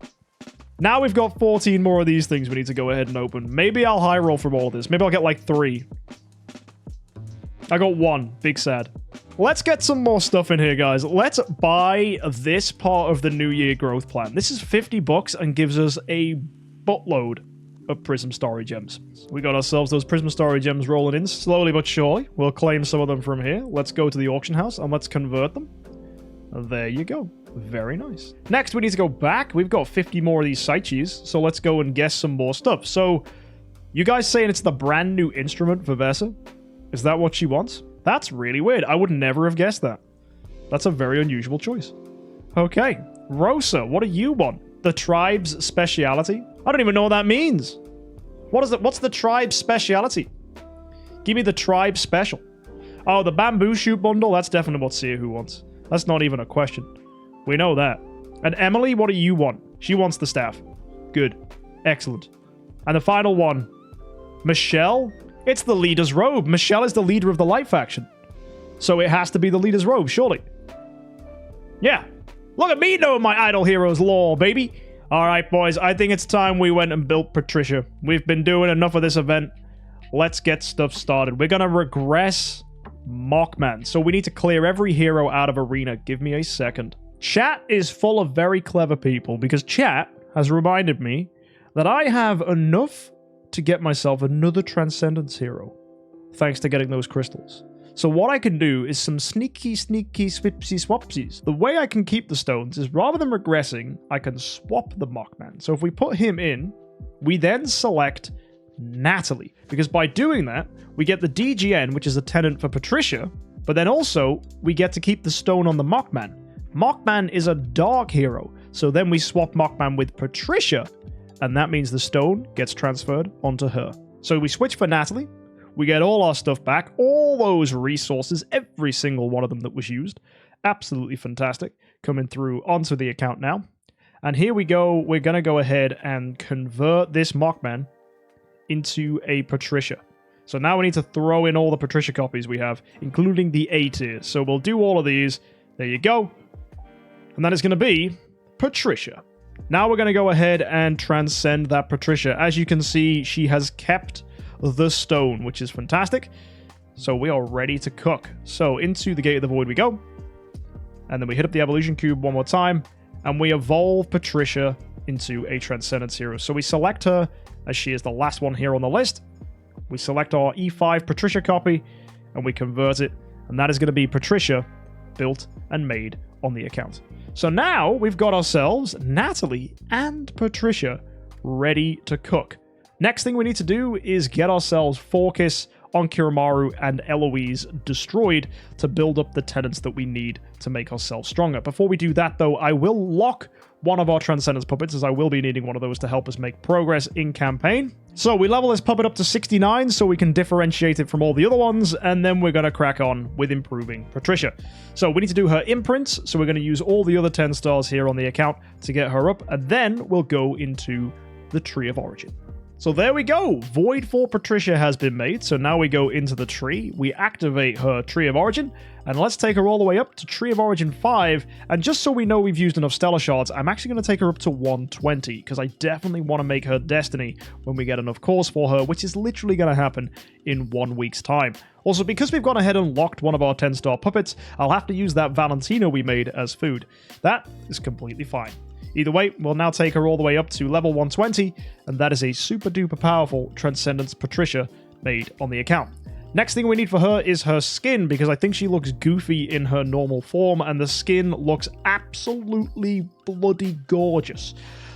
Now we've got 14 more of these things we need to go ahead and open. Maybe I'll high roll from all of this. Maybe I'll get like 3. I got 1. Big sad. Let's get some more stuff in here, guys. Let's buy this part of the New Year growth plan. This is $50 and gives us a buttload of Prism Story Gems. We got ourselves those Prism Story Gems rolling in slowly but surely. We'll claim some of them from here. Let's go to the auction house and let's convert them. There you go. Very nice. Next, we need to go back. We've got 50 more of these Psyches, so let's go and guess some more stuff. So, you guys saying it's the brand new instrument for Vesa? Is that what she wants? That's really weird. I would never have guessed that. That's a very unusual choice. Okay. Rosa, what do you want? The tribe's speciality? I don't even know what that means. What is it? What's the tribe's speciality? Give me the tribe special. Oh, the bamboo shoot bundle? That's definitely what Sia who wants. That's not even a question. We know that. And Emily, what do you want? She wants the staff. Good. Excellent. And the final one. Michelle? It's the leader's robe. Michelle is the leader of the Light faction. So it has to be the leader's robe, surely. Yeah. Look at me knowing my Idle Heroes lore, baby. Alright, boys. I think it's time we went and built Patricia. We've been doing enough of this event. Let's get stuff started. We're going to regress Mockman. So we need to clear every hero out of Arena. Give me a second. Chat is full of very clever people because chat has reminded me that I have enough to get myself another Transcendence hero, thanks to getting those crystals. So what I can do is some sneaky swipsy swapsies. The way I can keep the stones is rather than regressing, I can swap the Mockman. So if we put him in, we then select Natalie, because by doing that, we get the DGN, which is a tenant for Patricia, but then also we get to keep the stone on the Mockman. Mockman is a dark hero, so then we swap Mockman with Patricia, and that means the stone gets transferred onto her. So we switch for Natalie, We get all our stuff back, all those resources, every single one of them that was used. Absolutely fantastic. Coming through onto the account now. And here we go. We're going to go ahead and convert this Mockman into a Patricia. So now we need to throw in all the Patricia copies we have, including the A tiers. So we'll do all of these. There you go. And that is going to be Patricia. Now we're going to go ahead and transcend that Patricia. As you can see, she has kept the stone, which is fantastic. So we are ready to cook. So into the Gate of the Void we go. And then we hit up the evolution cube one more time. And we evolve Patricia into a Transcendence hero. So we select her as she is the last one here on the list. We select our E5 Patricia copy and we convert it. And that is going to be Patricia built and made on the account. So now we've got ourselves Natalie and Patricia ready to cook. Next thing we need to do is get ourselves Forkis, Onkiramaru, and Eloise destroyed to build up the tenants that we need to make ourselves stronger. Before we do that, though, I will lock one of our Transcendence puppets, as I will be needing one of those to help us make progress in campaign. So we level this puppet up to 69 so we can differentiate it from all the other ones, and then we're going to crack on with improving Patricia. So we need to do her imprints, so we're going to use all the other 10 stars here on the account to get her up, and then we'll go into the Tree of Origin. So there we go. Void for Patricia has been made. So now we go into the tree. We activate her Tree of Origin. And let's take her all the way up to Tree of Origin 5. And just so we know we've used enough Stellar Shards, I'm actually going to take her up to 120. Because I definitely want to make her Destiny when we get enough cores for her. Which is literally going to happen in 1 week's time. Also, because we've gone ahead and locked one of our 10-star puppets, I'll have to use that Valentino we made as food. That is completely fine. Either way, we'll now take her all the way up to level 120, and that is a super duper powerful Transcendence Patricia made on the account. Next thing we need for her is her skin, because I think she looks goofy in her normal form, and the skin looks absolutely bloody gorgeous.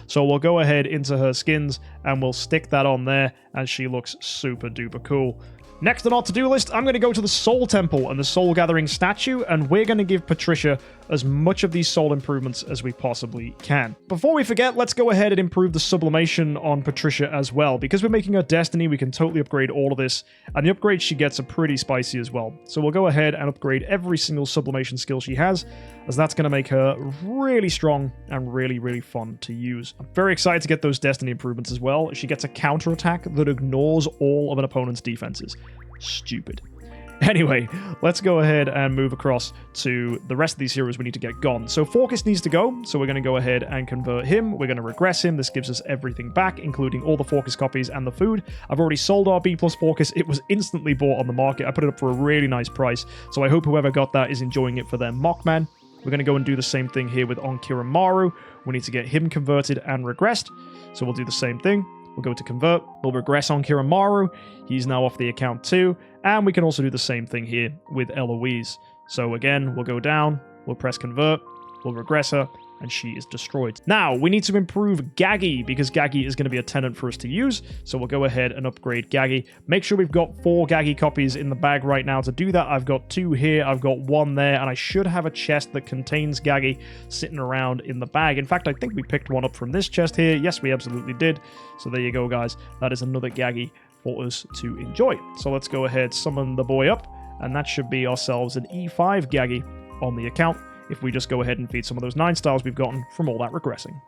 So we'll go ahead into her skins, and we'll stick that on there, and she looks super duper cool. Next on our to-do list, I'm going to go to the Soul Temple and the Soul Gathering statue, and we're going to give Patricia as much of these soul improvements as we possibly can. Before we forget, let's go ahead and improve the sublimation on Patricia as well. Because we're making her Destiny, we can totally upgrade all of this, and the upgrades she gets are pretty spicy as well. So we'll go ahead and upgrade every single sublimation skill she has, as that's going to make her really strong and really, really fun to use. I'm very excited to get those Destiny improvements as well. She gets a counterattack that ignores all of an opponent's defenses. Stupid. Anyway, let's go ahead and move across to the rest of these heroes we need to get gone. So Forkis needs to go, so we're going to go ahead and convert him. We're going to regress him. This gives us everything back, including all the Forkis copies and the food. I've already sold our B+ Forkis. It was instantly bought on the market. I put it up for a really nice price, so I hope whoever got that is enjoying it for their Mockman. We're going to go and do the same thing here with Onkiramaru. We need to get him converted and regressed, so we'll do the same thing. We'll go to convert. We'll regress Onkiramaru. He's now off the account too. And we can also do the same thing here with Eloise. So again, we'll go down. We'll press convert. We'll regress her. And she is destroyed. Now, we need to improve Gaggy, because Gaggy is going to be a tenant for us to use. So we'll go ahead and upgrade Gaggy. Make sure we've got 4 Gaggy copies in the bag right now to do that. I've got 2 here, I've got 1 there, and I should have a chest that contains Gaggy sitting around in the bag. In fact, I think we picked one up from this chest here. Yes, we absolutely did. So there you go, guys. That is another Gaggy for us to enjoy. So let's go ahead, summon the boy up, and that should be ourselves an E5 Gaggy on the account, if we just go ahead and feed some of those 9 stars we've gotten from all that regressing.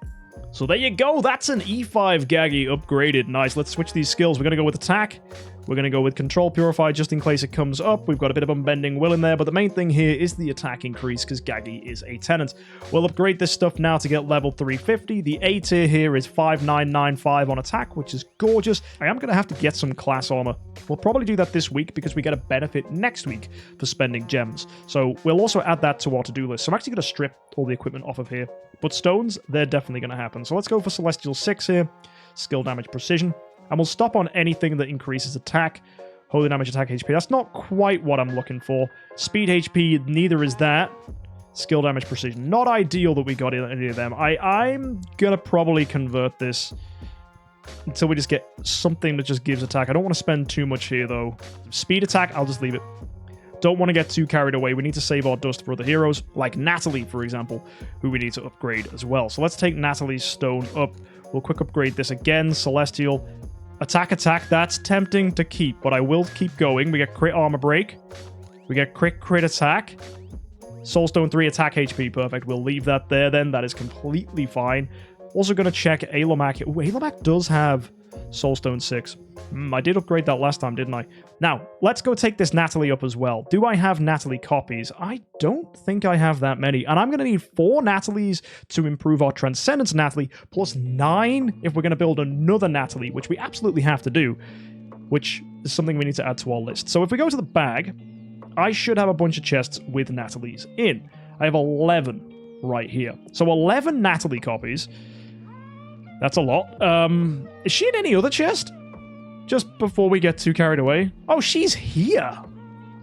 So there you go, that's an E5 Gaggy upgraded. Nice, let's switch these skills. We're going to go with attack. We're going to go with control purify just in case it comes up. We've got a bit of unbending will in there, but the main thing here is the attack increase because Gaggy is a tenant. We'll upgrade this stuff now to get level 350. The A tier here is 5995 on attack, which is gorgeous. I am going to have to get some class armor. We'll probably do that this week because we get a benefit next week for spending gems. So we'll also add that to our to-do list. So I'm actually going to strip all the equipment off of here. But stones, they're definitely going to happen. So let's go for Celestial 6 here. Skill damage precision. And we'll stop on anything that increases attack. Holy damage, attack HP. That's not quite what I'm looking for. Speed HP, neither is that. Skill damage, precision. Not ideal that we got any of them. I'm going to probably convert this until we just get something that just gives attack. I don't want to spend too much here, though. Speed attack, I'll just leave it. Don't want to get too carried away. We need to save our dust for other heroes, like Natalie, for example, who we need to upgrade as well. So let's take Natalie's stone up. We'll quick upgrade this again. Celestial. Attack, attack. That's tempting to keep, but I will keep going. We get crit armor break. We get crit attack. Soulstone 3 attack HP. Perfect. We'll leave that there then. That is completely fine. Also going to check Alomak. Ooh, Alomak does have Soulstone 6. I did upgrade that last time, didn't I? Now, let's go take this Natalie up as well. Do I have Natalie copies? I don't think I have that many. And I'm going to need 4 Natalies to improve our Transcendence Natalie, plus 9 if we're going to build another Natalie, which we absolutely have to do, which is something we need to add to our list. So if we go to the bag, I should have a bunch of chests with Natalies in. I have 11 right here. So 11 Natalie copies. That's a lot. Is she in any other chest? Just before we get too carried away. Oh, she's here.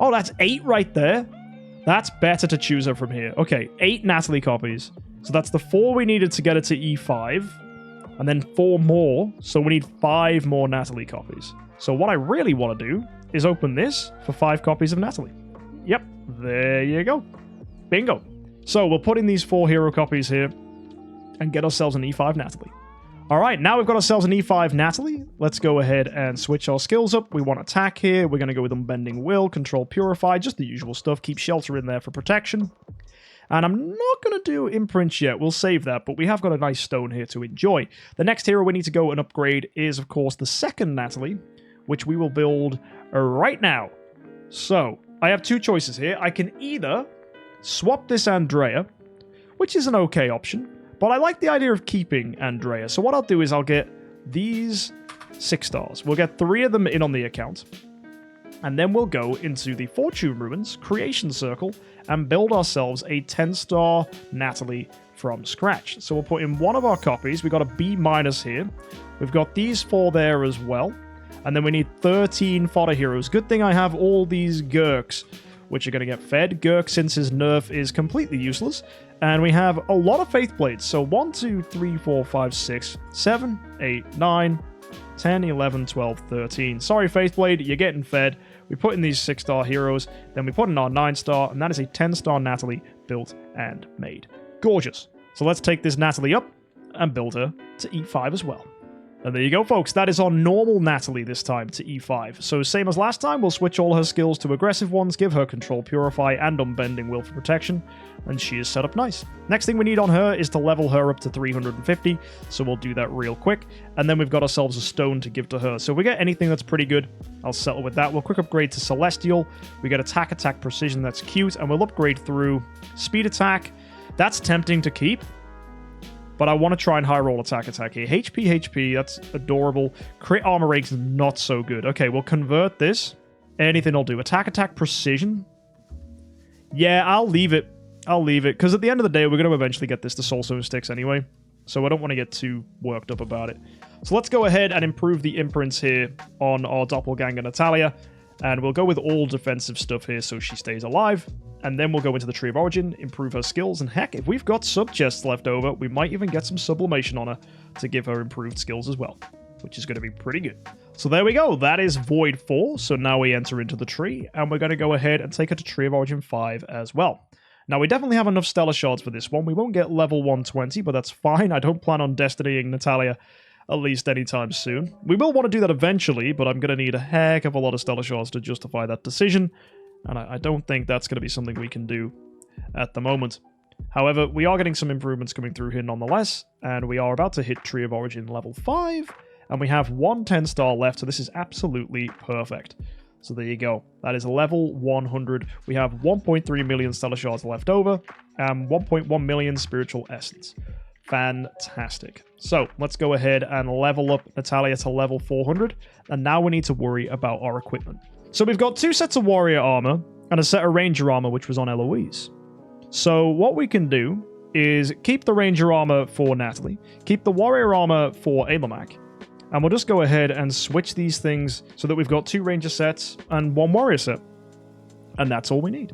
Oh, that's 8 right there. That's better to choose her from here. Okay, 8 Natalie copies. So that's the 4 we needed to get it to E5. And then 4 more. So we need 5 more Natalie copies. So what I really want to do is open this for 5 copies of Natalie. Yep, there you go. Bingo. So we'll put in these 4 hero copies here and get ourselves an E5 Natalie. All right, now we've got ourselves an E5 Natalie. Let's go ahead and switch our skills up. We want attack here. We're going to go with Unbending Will, Control Purify, just the usual stuff. Keep Shelter in there for protection. And I'm not going to do Imprints yet. We'll save that, but we have got a nice stone here to enjoy. The next hero we need to go and upgrade is, of course, the second Natalie, which we will build right now. So, I have 2 choices here. I can either swap this Andrea, which is an okay option, but I like the idea of keeping Andrea. So what I'll do is I'll get these 6 stars. We'll get 3 of them in on the account. And then we'll go into the Fortune Ruins, Creation Circle, and build ourselves a 10-star Natalie from scratch. So we'll put in 1 of our copies. We've got a B- here. We've got these 4 there as well. And then we need 13 fodder heroes. Good thing I have all these Gurks, which are going to get fed. Gurk, since his nerf, is completely useless. And we have a lot of Faith Blades. So 1, 2, 3, 4, 5, 6, 7, 8, 9, 10, 11, 12, 13. Sorry, Faith Blade, you're getting fed. We put in these 6-star heroes. Then we put in our 9-star. And that is a 10-star Natalie built and made. Gorgeous. So let's take this Natalie up and build her to E5 as well. And there you go, folks. That is our normal Natalie this time to E5. So same as last time, we'll switch all her skills to aggressive ones, give her Control Purify and Unbending Will for protection, and she is set up nice. Next thing we need on her is to level her up to 350, so we'll do that real quick. And then we've got ourselves a stone to give to her. So if we get anything that's pretty good, I'll settle with that. We'll quick upgrade to Celestial. We get attack, attack, precision. That's cute. And we'll upgrade through speed attack. That's tempting to keep. But I want to try and high roll attack here. HP, that's adorable. Crit armor rate's not so good. Okay, we'll convert this. Anything will do. Attack, precision. Yeah, I'll leave it. Because at the end of the day, we're going to eventually get this to Soulstone sticks anyway. So I don't want to get too worked up about it. So let's go ahead and improve the imprints here on our doppelganger Natalia. And we'll go with all defensive stuff here so she stays alive. And then we'll go into the Tree of Origin, improve her skills, and heck, if we've got sub-chests left over, we might even get some sublimation on her to give her improved skills as well, which is going to be pretty good. So there we go, that is Void 4, so now we enter into the tree, and we're going to go ahead and take her to Tree of Origin 5 as well. Now, we definitely have enough Stellar Shards for this one. We won't get level 120, but that's fine. I don't plan on destinying Natalia at least anytime soon. We will want to do that eventually, but I'm going to need a heck of a lot of Stellar Shards to justify that decision. And I don't think that's going to be something we can do at the moment. However, we are getting some improvements coming through here nonetheless, and we are about to hit Tree of Origin level 5, and we have 1 10-star left, so this is absolutely perfect. So there you go. That is level 100. We have 1.3 million Stellar Shards left over, and 1.1 million Spiritual Essence. Fantastic. So let's go ahead and level up Natalia to level 400, and now we need to worry about our equipment. So we've got 2 sets of warrior armor and a set of ranger armor, which was on Eloise. So what we can do is keep the ranger armor for Natalie, keep the warrior armor for Alomak, and we'll just go ahead and switch these things so that we've got 2 ranger sets and 1 warrior set. And that's all we need.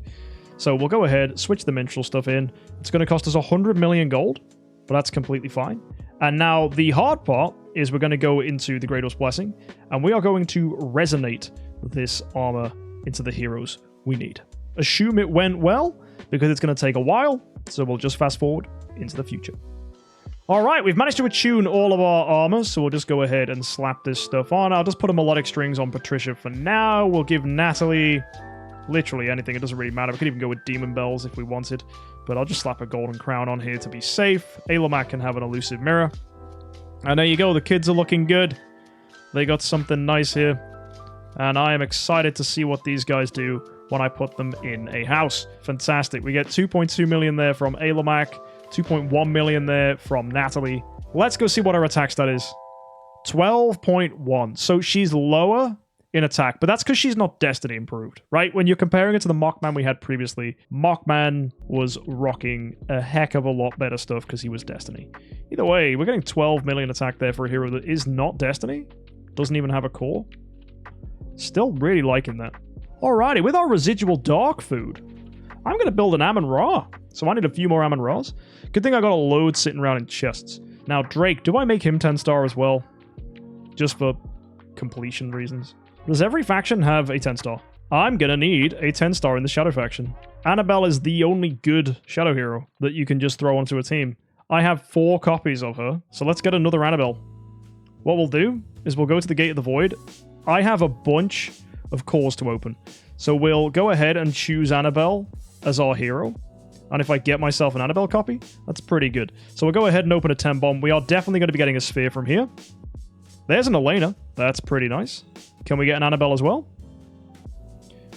So we'll go ahead, switch the minstrel stuff in. It's going to cost us 100 million gold, but that's completely fine. And now the hard part is we're going to go into the Great Blessing, and we are going to resonate this armor into the heroes we need. Assume it went well, because it's going to take a while, so we'll just fast forward into the future. All right, we've managed to attune all of our armor, so we'll just go ahead and slap this stuff on. I'll just put a melodic strings on Patricia for now. We'll give Natalie literally anything. It doesn't really matter. We could even go with demon bells if we wanted, but I'll just slap a golden crown on here to be safe. Alomak can have an elusive mirror. And there you go. The kids are looking good. They got something nice here. And I am excited to see what these guys do when I put them in a house. Fantastic. We get 2.2 million there from Alomak. 2.1 million there from Natalie. Let's go see what her attack stat is. 12.1. So she's lower in attack, but that's because she's not Destiny improved, right? When you're comparing it to the Mockman we had previously, Mockman was rocking a heck of a lot better stuff because he was Destiny. Either way, we're getting 12 million attack there for a hero that is not Destiny. Doesn't even have a core. Still really liking that. Alrighty, with our residual dark food, I'm going to build an Amun-Ra. So I need a few more Amun-Ras. Good thing I got a load sitting around in chests. Now, Drake, do I make him 10-star as well? Just for completion reasons. Does every faction have a 10-star? I'm going to need a 10-star in the Shadow faction. Annabelle is the only good Shadow hero that you can just throw onto a team. I have 4 copies of her, so let's get another Annabelle. What we'll do is we'll go to the Gate of the Void. I have a bunch of cores to open. So we'll go ahead and choose Annabelle as our hero. And if I get myself an Annabelle copy, that's pretty good. So we'll go ahead and open a 10 bomb. We are definitely going to be getting a sphere from here. There's an Elena. That's pretty nice. Can we get an Annabelle as well?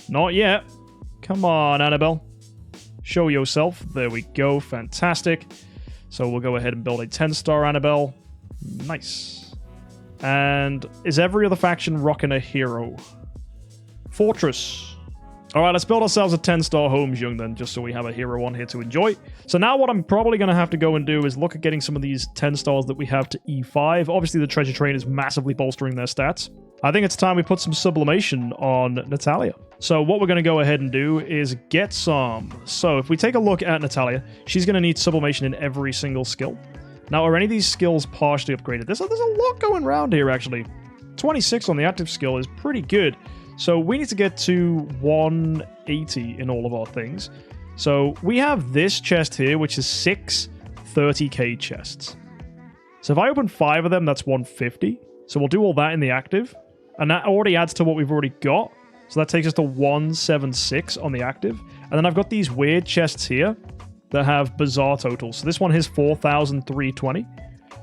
Not yet. Come on, Annabelle. Show yourself. There we go. Fantastic. So we'll go ahead and build a 10-star Annabelle. Nice. And is every other faction rocking a hero? Fortress. Alright, let's build ourselves a 10-star MKxJUMP then, just so we have a hero on here to enjoy. So now what I'm probably going to have to go and do is look at getting some of these 10 stars that we have to E5. Obviously, the treasure train is massively bolstering their stats. I think it's time we put some sublimation on Natalia. So what we're going to go ahead and do is get some. So if we take a look at Natalia, she's going to need sublimation in every single skill. Now, are any of these skills partially upgraded? There's a lot going around here, actually. 26 on the active skill is pretty good. So we need to get to 180 in all of our things. So we have this chest here, which is 6 30k chests. So if I open 5 of them, that's 150. So we'll do all that in the active. And that already adds to what we've already got. So that takes us to 176 on the active. And then I've got these weird chests here that have bizarre totals. So this one is 4,320.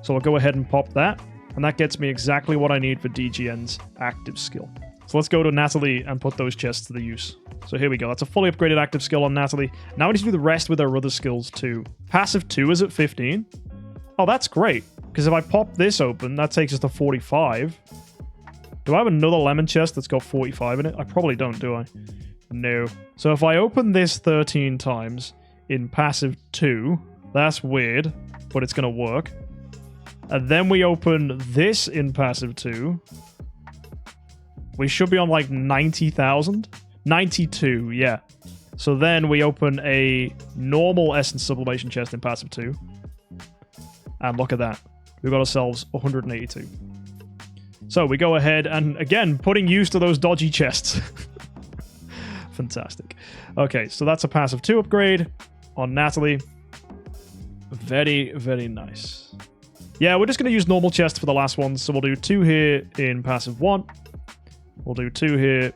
So I'll go ahead and pop that. And that gets me exactly what I need for DGN's active skill. So let's go to Natalie and put those chests to the use. So here we go. That's a fully upgraded active skill on Natalie. Now we need to do the rest with our other skills too. Passive 2 is at 15. Oh, that's great. Because if I pop this open, that takes us to 45. Do I have another lemon chest that's got 45 in it? I probably don't, do I? No. So if I open this 13 times in passive 2, that's weird, but it's going to work. And then we open this in passive 2. We should be on like 90,000. 92, yeah. So then we open a normal essence sublimation chest in passive 2. And look at that. We've got ourselves 182. So we go ahead and, again, putting use to those dodgy chests. Fantastic. Okay, so that's a passive 2 upgrade on Natalie. Very, very nice. Yeah, we're just going to use normal chests for the last ones. So we'll do 2 here in passive 1. We'll do 2 here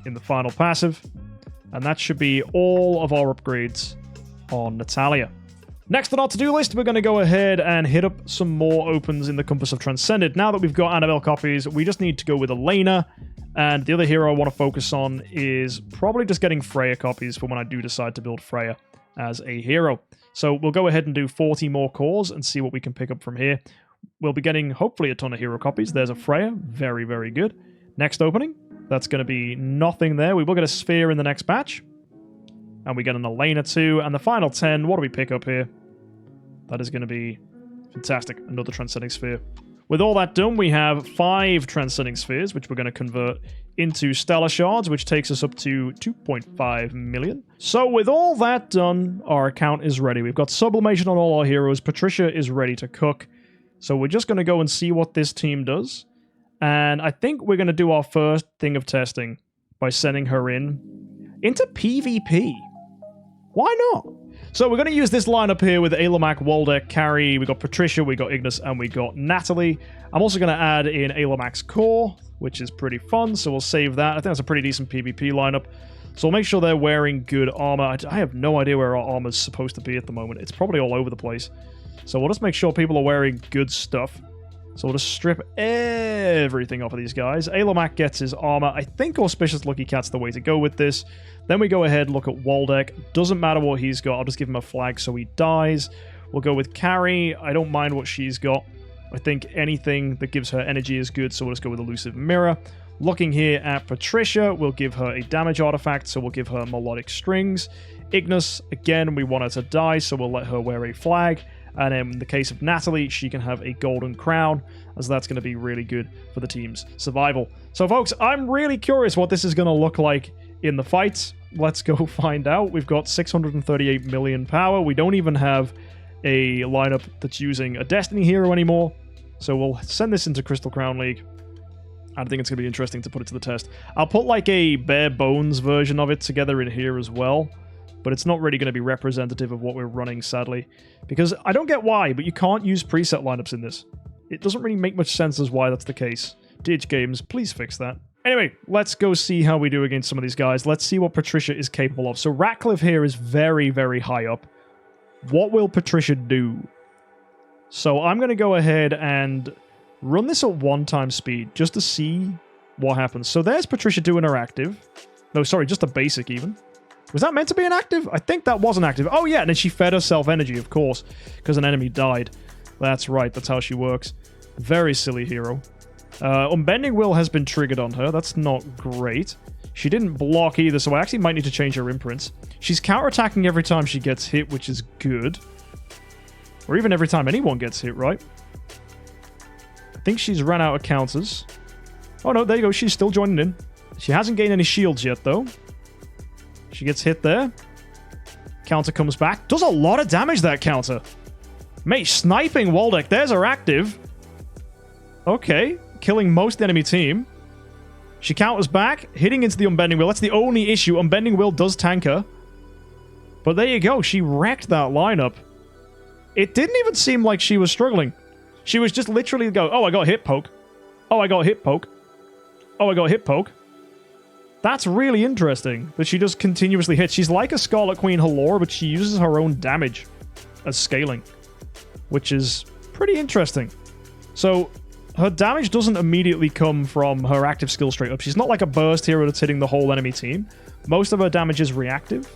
in the final passive. And that should be all of our upgrades on Natalia. Next on our to-do list, we're going to go ahead and hit up some more opens in the Compass of Transcendence. Now that we've got Annabelle copies, we just need to go with Elena. And the other hero I want to focus on is probably just getting Freya copies for when I do decide to build Freya as a hero. So we'll go ahead and do 40 more cores and see what we can pick up from here. We'll be getting, hopefully, a ton of hero copies. There's a Freya. Very, very good. Next opening, that's going to be nothing there. We will get a sphere in the next batch. And we get an Elena too. And the final 10, what do we pick up here? That is going to be fantastic. Another Transcending Sphere. With all that done, we have 5 Transcending Spheres, which we're going to convert into Stellar Shards, which takes us up to 2.5 million. So with all that done, our account is ready. We've got sublimation on all our heroes. Patricia is ready to cook. So we're just going to go and see what this team does. And I think we're going to do our first thing of testing by sending her into PvP. Why not? So we're going to use this lineup here with Ayla, Waldeck, Carrie, we got Patricia, we got Ignis, and we got Natalie. I'm also going to add in Ayla core, which is pretty fun, so we'll save that. I think that's a pretty decent PvP lineup. So we'll make sure they're wearing good armor. I have no idea where our armor's supposed to be at the moment. It's probably all over the place. So we'll just make sure people are wearing good stuff. So we'll just strip everything off of these guys. Ayla gets his armor. I think Auspicious Lucky Cat's the way to go with this. Then we go ahead, look at Waldeck. Doesn't matter what he's got. I'll just give him a flag so he dies. We'll go with Carrie. I don't mind what she's got. I think anything that gives her energy is good, so we'll just go with Elusive Mirror. Looking here at Patricia, we'll give her a damage artifact, so we'll give her Melodic Strings. Ignis, again, we want her to die, so we'll let her wear a flag. And in the case of Natalie, she can have a golden crown, as that's going to be really good for the team's survival. So folks, I'm really curious what this is going to look like in the fights. Let's go find out. We've got 638 million power. We don't even have a lineup that's using a Destiny hero anymore. So we'll send this into Crystal Crown League. I think it's going to be interesting to put it to the test. I'll put like a bare bones version of it together in here as well. But it's not really going to be representative of what we're running, sadly. Because I don't get why, but you can't use preset lineups in this. It doesn't really make much sense as why that's the case. DH Games, please fix that. Anyway, let's go see how we do against some of these guys. Let's see what Patricia is capable of. So Ratcliffe here is very, very high up. What will Patricia do? So I'm going to go ahead and run this at 1x speed just to see what happens. So there's Patricia doing her active. No, sorry, just a basic even. Was that meant to be an active? I think that was an active. Oh yeah, and then she fed herself energy, of course, because an enemy died. That's right, that's how she works. Very silly hero. Unbending Will has been triggered on her. That's not great. She didn't block either, so I actually might need to change her imprints. She's counterattacking every time she gets hit, which is good. Or even every time anyone gets hit, right? I think she's run out of counters. Oh no, there you go, she's still joining in. She hasn't gained any shields yet, though. She gets hit there. Counter comes back. Does a lot of damage, that counter. Mate, sniping Waldeck. There's her active. Okay. Killing most enemy team. She counters back. Hitting into the Unbending Will. That's the only issue. Unbending Will does tank her. But there you go. She wrecked that lineup. It didn't even seem like she was struggling. She was just literally go, oh, I got a hit poke. Oh, I got a hit poke. Oh, I got a hit poke. That's really interesting that she just continuously hits. She's like a Scarlet Queen Halor, but she uses her own damage as scaling, which is pretty interesting. So her damage doesn't immediately come from her active skill straight up. She's not like a burst hero that's hitting the whole enemy team. Most of her damage is reactive.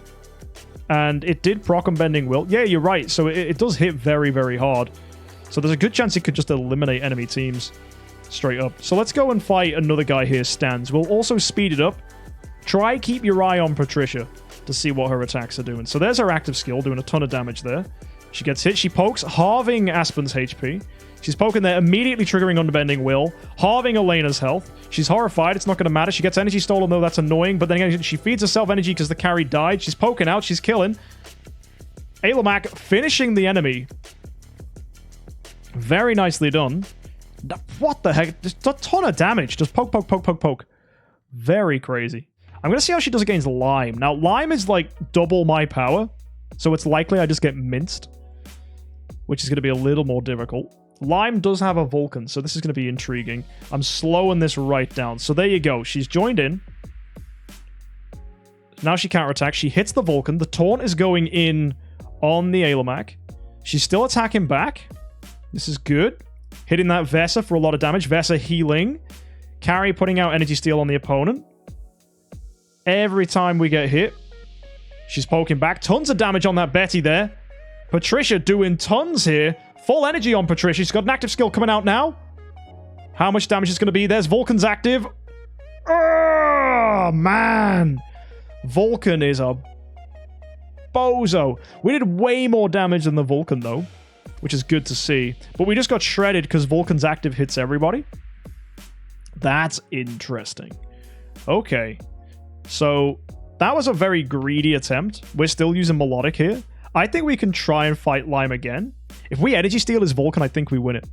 And it did proc Unbending Will. Yeah, you're right. So it does hit very, very hard. So there's a good chance it could just eliminate enemy teams straight up. So let's go and fight another guy here, Stans. We'll also speed it up. Try keep your eye on Patricia to see what her attacks are doing. So there's her active skill, doing a ton of damage there. She gets hit, she pokes, halving Aspen's HP. She's poking there, immediately triggering Unbending Will, halving Elena's health. She's horrified, it's not going to matter. She gets energy stolen, though, that's annoying. But then again, she feeds herself energy because the carry died. She's poking out, she's killing. Ayla finishing the enemy. Very nicely done. What the heck? Just a ton of damage. Just poke, poke, poke, poke, poke. Very crazy. I'm going to see how she does against Lime. Now, Lime is like double my power, so it's likely I just get minced, which is going to be a little more difficult. Lime does have a Vulcan, so this is going to be intriguing. I'm slowing this right down. So there you go. She's joined in. Now she counterattacks. She hits the Vulcan. The taunt is going in on the Ayla. She's still attacking back. This is good. Hitting that Vesa for a lot of damage. Vesa healing. Carrie putting out energy steal on the opponent. Every time we get hit, she's poking back. Tons of damage on that Betty there. Patricia doing tons here. Full energy on Patricia. She's got an active skill coming out now. How much damage is going to be? There's Vulcan's active. Oh, man. Vulcan is a bozo. We did way more damage than the Vulcan, though, which is good to see. But we just got shredded because Vulcan's active hits everybody. That's interesting. Okay. So that was a very greedy attempt. We're still using Melodic here. I think we can try and fight Lime again. If we energy steal his Vulcan, I think we win it.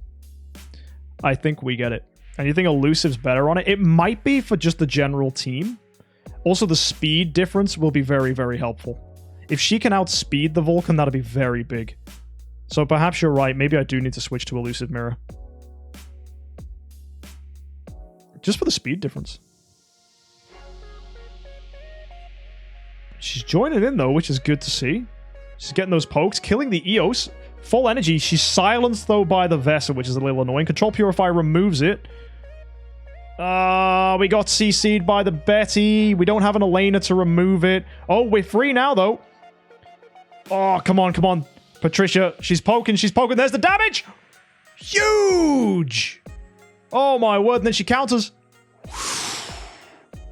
I think we get it. And you think Elusive's better on it? It might be for just the general team. Also, the speed difference will be very, very helpful. If she can outspeed the Vulcan, that'd be very big. So perhaps you're right. Maybe I do need to switch to Elusive Mirror. Just for the speed difference. She's joining in, though, which is good to see. She's getting those pokes, killing the Eos. Full energy. She's silenced, though, by the Vessel, which is a little annoying. Control Purify removes it. We got CC'd by the Betty. We don't have an Elena to remove it. Oh, we're free now, though. Oh, come on, come on. Patricia, she's poking, she's poking. There's the damage! Huge! Oh, my word. And then she counters.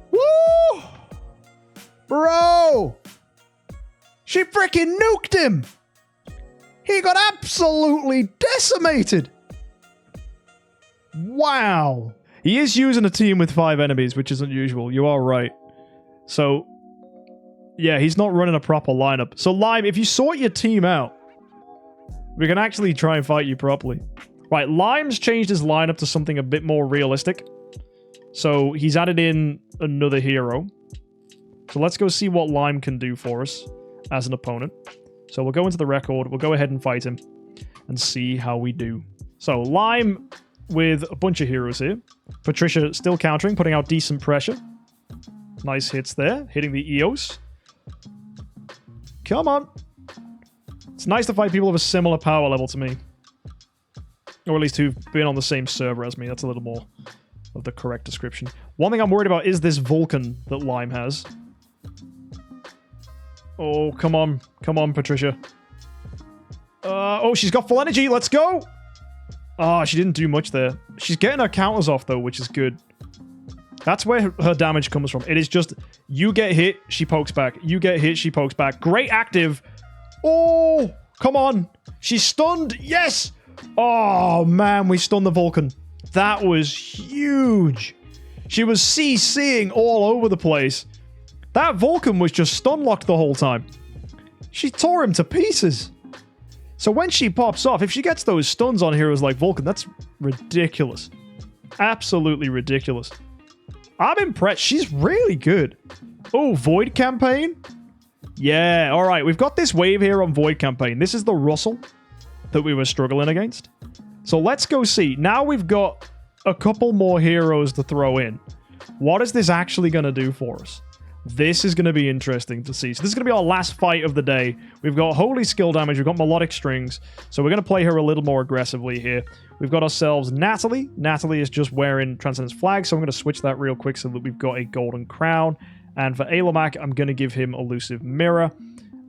Woo! Bro! She freaking nuked him! He got absolutely decimated! Wow! He is using a team with 5 enemies, which isn't usual. You are right. So, yeah, he's not running a proper lineup. So, Lime, if you sort your team out, we can actually try and fight you properly. Right, Lime's changed his lineup to something a bit more realistic. So, he's added in another hero. So, let's go see what Lime can do for us as an opponent. So, we'll go into the record. We'll go ahead and fight him and see how we do. So, Lime with a bunch of heroes here. Patricia still countering, putting out decent pressure. Nice hits there, hitting the Eos. Come on. It's nice to fight people of a similar power level to me. Or at least who've been on the same server as me. That's a little more of the correct description. One thing I'm worried about is this Vulcan that Lime has. Oh, come on. Come on, Patricia. Oh, she's got full energy. Let's go. Oh, she didn't do much there. She's getting her counters off, though, which is good. That's where her damage comes from. It is just, you get hit, she pokes back. You get hit, she pokes back. Great active. Oh, come on. She's stunned. Yes. Oh, man, we stunned the Vulcan. That was huge. She was CCing all over the place. That Vulcan was just stun locked the whole time. She tore him to pieces. So when she pops off, if she gets those stuns on heroes like Vulcan, that's ridiculous. Absolutely ridiculous. I'm impressed. She's really good. Oh, Void Campaign? Yeah, alright. We've got this wave here on Void Campaign. This is the Russell that we were struggling against. So let's go see. Now we've got a couple more heroes to throw in. What is this actually going to do for us? This is going to be interesting to see. So this is going to be our last fight of the day. We've got Holy Skill Damage. We've got Melodic Strings. So we're going to play her a little more aggressively here. We've got ourselves Natalie. Natalie is just wearing Transcendence flag. So I'm going to switch that real quick so that we've got a Golden Crown. And for Ailamak, I'm going to give him Elusive Mirror.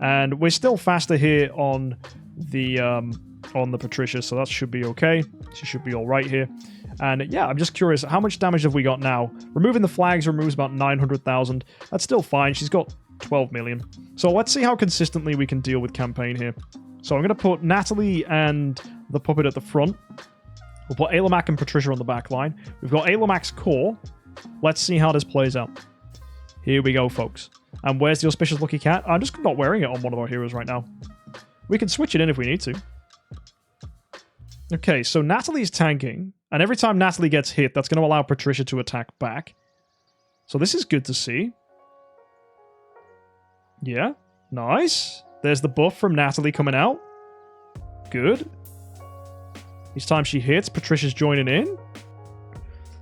And we're still faster here on the Patricia. So that should be okay. She should be all right here. And yeah, I'm just curious, how much damage have we got now? Removing the flags removes about 900,000. That's still fine. She's got 12 million. So let's see how consistently we can deal with campaign here. So I'm going to put Natalie and the puppet at the front. We'll put Ailamak and Patricia on the back line. We've got Ailamak's core. Let's see how this plays out. Here we go, folks. And where's the Auspicious Lucky Cat? I'm just not wearing it on one of our heroes right now. We can switch it in if we need to. Okay, so Natalie's tanking. And every time Natalie gets hit, that's going to allow Patricia to attack back. So this is good to see. Yeah, nice. There's the buff from Natalie coming out. Good. Each time she hits, Patricia's joining in.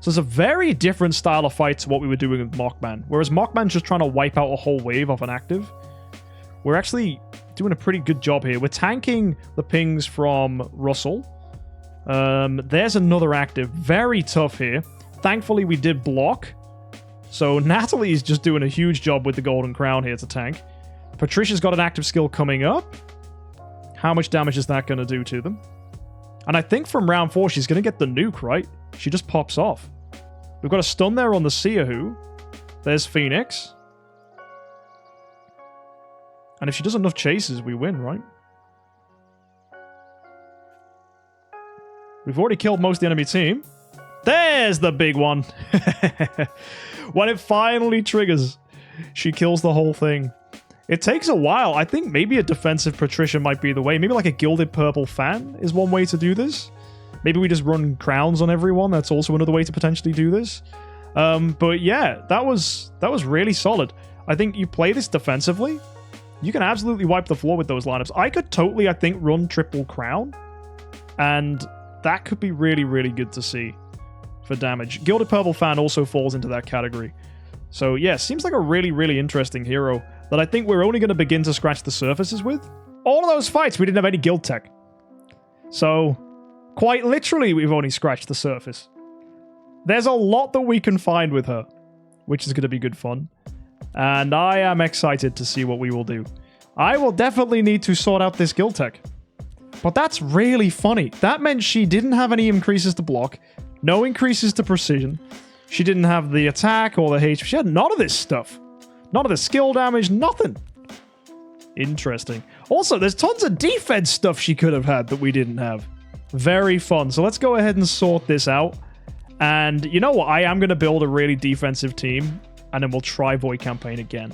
So it's a very different style of fight to what we were doing with Mockman. Whereas Mockman's just trying to wipe out a whole wave off an active. We're actually doing a pretty good job here. We're tanking the pings from Russell. There's another active. Very tough here. Thankfully, we did block. So Natalie is just doing a huge job with the Golden Crown here to tank. Patricia's got an active skill coming up. How much damage is that going to do to them? And I think from round 4, she's going to get the nuke, right? She just pops off. We've got a stun there on the Seahu. There's Phoenix. And if she does enough chases, we win, right? We've already killed most of the enemy team. There's the big one. When it finally triggers, she kills the whole thing. It takes a while. I think maybe a defensive Patricia might be the way. Maybe like a Gilded Purple Fan is one way to do this. Maybe we just run crowns on everyone. That's also another way to potentially do this. But yeah, that was really solid. I think you play this defensively. You can absolutely wipe the floor with those lineups. I could totally, I think, run triple crown. And that could be really, really good to see for damage. Gilded Purple Fan also falls into that category. So yeah, seems like a really, really interesting hero that I think we're only going to begin to scratch the surfaces with. All of those fights, we didn't have any guild tech. So, quite literally, we've only scratched the surface. There's a lot that we can find with her, which is going to be good fun. And I am excited to see what we will do. I will definitely need to sort out this guild tech. But that's really funny. That meant she didn't have any increases to block, no increases to precision. She didn't have the attack or the HP. She had none of this stuff. None of the skill damage, nothing. Interesting. Also, there's tons of defense stuff she could have had that we didn't have. Very fun. So let's go ahead and sort this out. And you know what? I am going to build a really defensive team. And then we'll try Void Campaign again.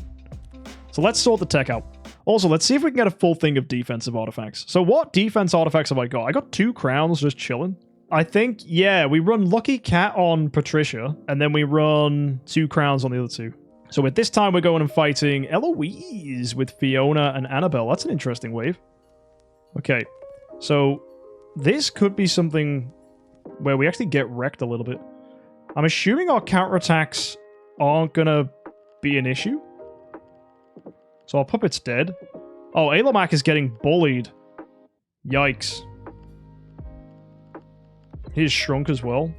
So let's sort the tech out. Also, let's see if we can get a full thing of defensive artifacts. So what defense artifacts have I got? I got 2 crowns just chilling. I think, yeah, we run Lucky Cat on Patricia. And then we run 2 crowns on the other 2. So at this time, we're going and fighting Eloise with Fiona and Annabelle. That's an interesting wave. Okay, so this could be something where we actually get wrecked a little bit. I'm assuming our counterattacks aren't going to be an issue. So our puppet's dead. Oh, Alomac is getting bullied. Yikes. He's shrunk as well.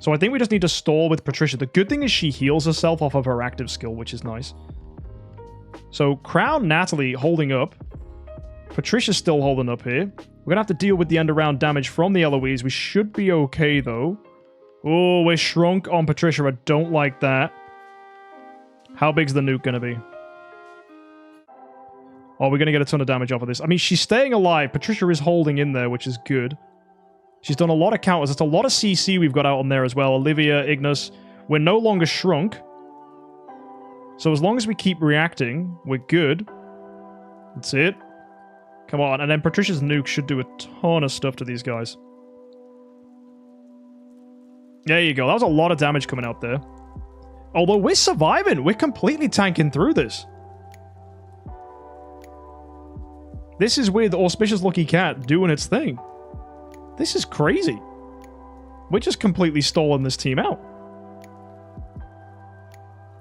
So I think we just need to stall with Patricia. The good thing is she heals herself off of her active skill, which is nice. So Crown Natalie holding up. Patricia's still holding up here. We're going to have to deal with the end around damage from the Eloise. We should be okay, though. Oh, we're shrunk on Patricia. I don't like that. How big's the nuke going to be? Oh, we're going to get a ton of damage off of this. I mean, she's staying alive. Patricia is holding in there, which is good. She's done a lot of counters. It's a lot of CC we've got out on there as well. Olivia, Ignis. We're no longer shrunk. So as long as we keep reacting, we're good. That's it. Come on. And then Patricia's nuke should do a ton of stuff to these guys. There you go. That was a lot of damage coming out there. Although we're surviving. We're completely tanking through this. This is with Auspicious Lucky Cat doing its thing. This is crazy. We're just completely stalling this team out.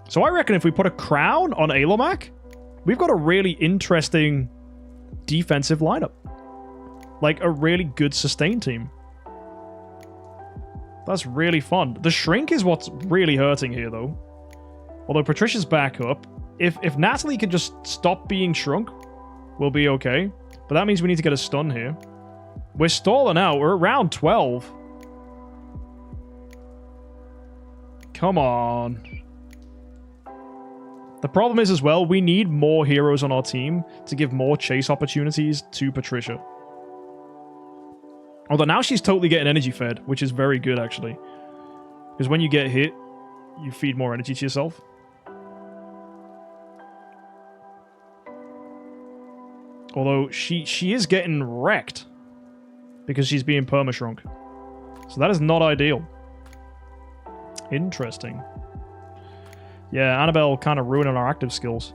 So I reckon if we put a crown on Alomac, we've got a really interesting defensive lineup. Like a really good sustain team. That's really fun. The shrink is what's really hurting here, though. Although Patricia's back up. If Natalie can just stop being shrunk, we'll be okay. But that means we need to get a stun here. We're stalling out. We're around 12. Come on. The problem is as well, we need more heroes on our team to give more chase opportunities to Patricia. Although now she's totally getting energy fed, which is very good actually. Because when you get hit, you feed more energy to yourself. Although she is getting wrecked. Because she's being perma-shrunk. So that is not ideal. Interesting. Yeah, Annabelle kind of ruining our active skills.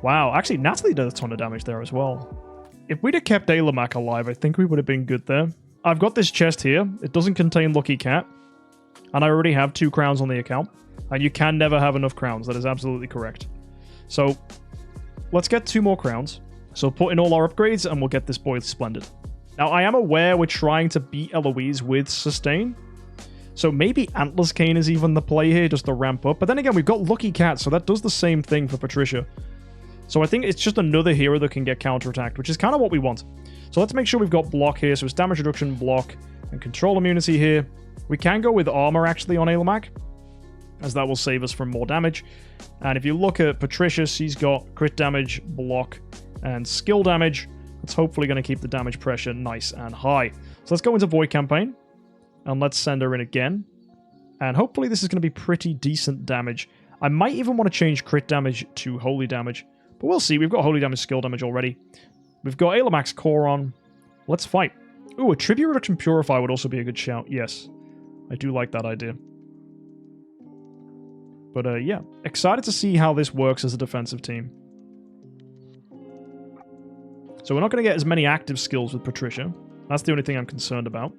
Wow, actually Natalie did a ton of damage there as well. If we'd have kept Alomac alive, I think we would have been good there. I've got this chest here. It doesn't contain Lucky Cat. And I already have 2 crowns on the account. And you can never have enough crowns. That is absolutely correct. So, let's get 2 more crowns. So put in all our upgrades and we'll get this boy splendid. Now, I am aware we're trying to beat Eloise with sustain. So maybe Antler's Cane is even the play here, just to ramp up. But then again, we've got Lucky Cat, so that does the same thing for Patricia. So I think it's just another hero that can get counterattacked, which is kind of what we want. So let's make sure we've got block here. So it's damage reduction, block, and control immunity here. We can go with armor, actually, on Alomac, as that will save us from more damage. And if you look at Patricia, she's got crit damage, block, and skill damage. That's hopefully going to keep the damage pressure nice and high. So let's go into Void Campaign. And let's send her in again. And hopefully this is going to be pretty decent damage. I might even want to change crit damage to holy damage. But we'll see. We've got holy damage, skill damage already. We've got Alomac's core on. Let's fight. Ooh, a tribute reduction purify would also be a good shout. Yes. I do like that idea. But yeah, excited to see how this works as a defensive team. So we're not going to get as many active skills with Patricia. That's the only thing I'm concerned about.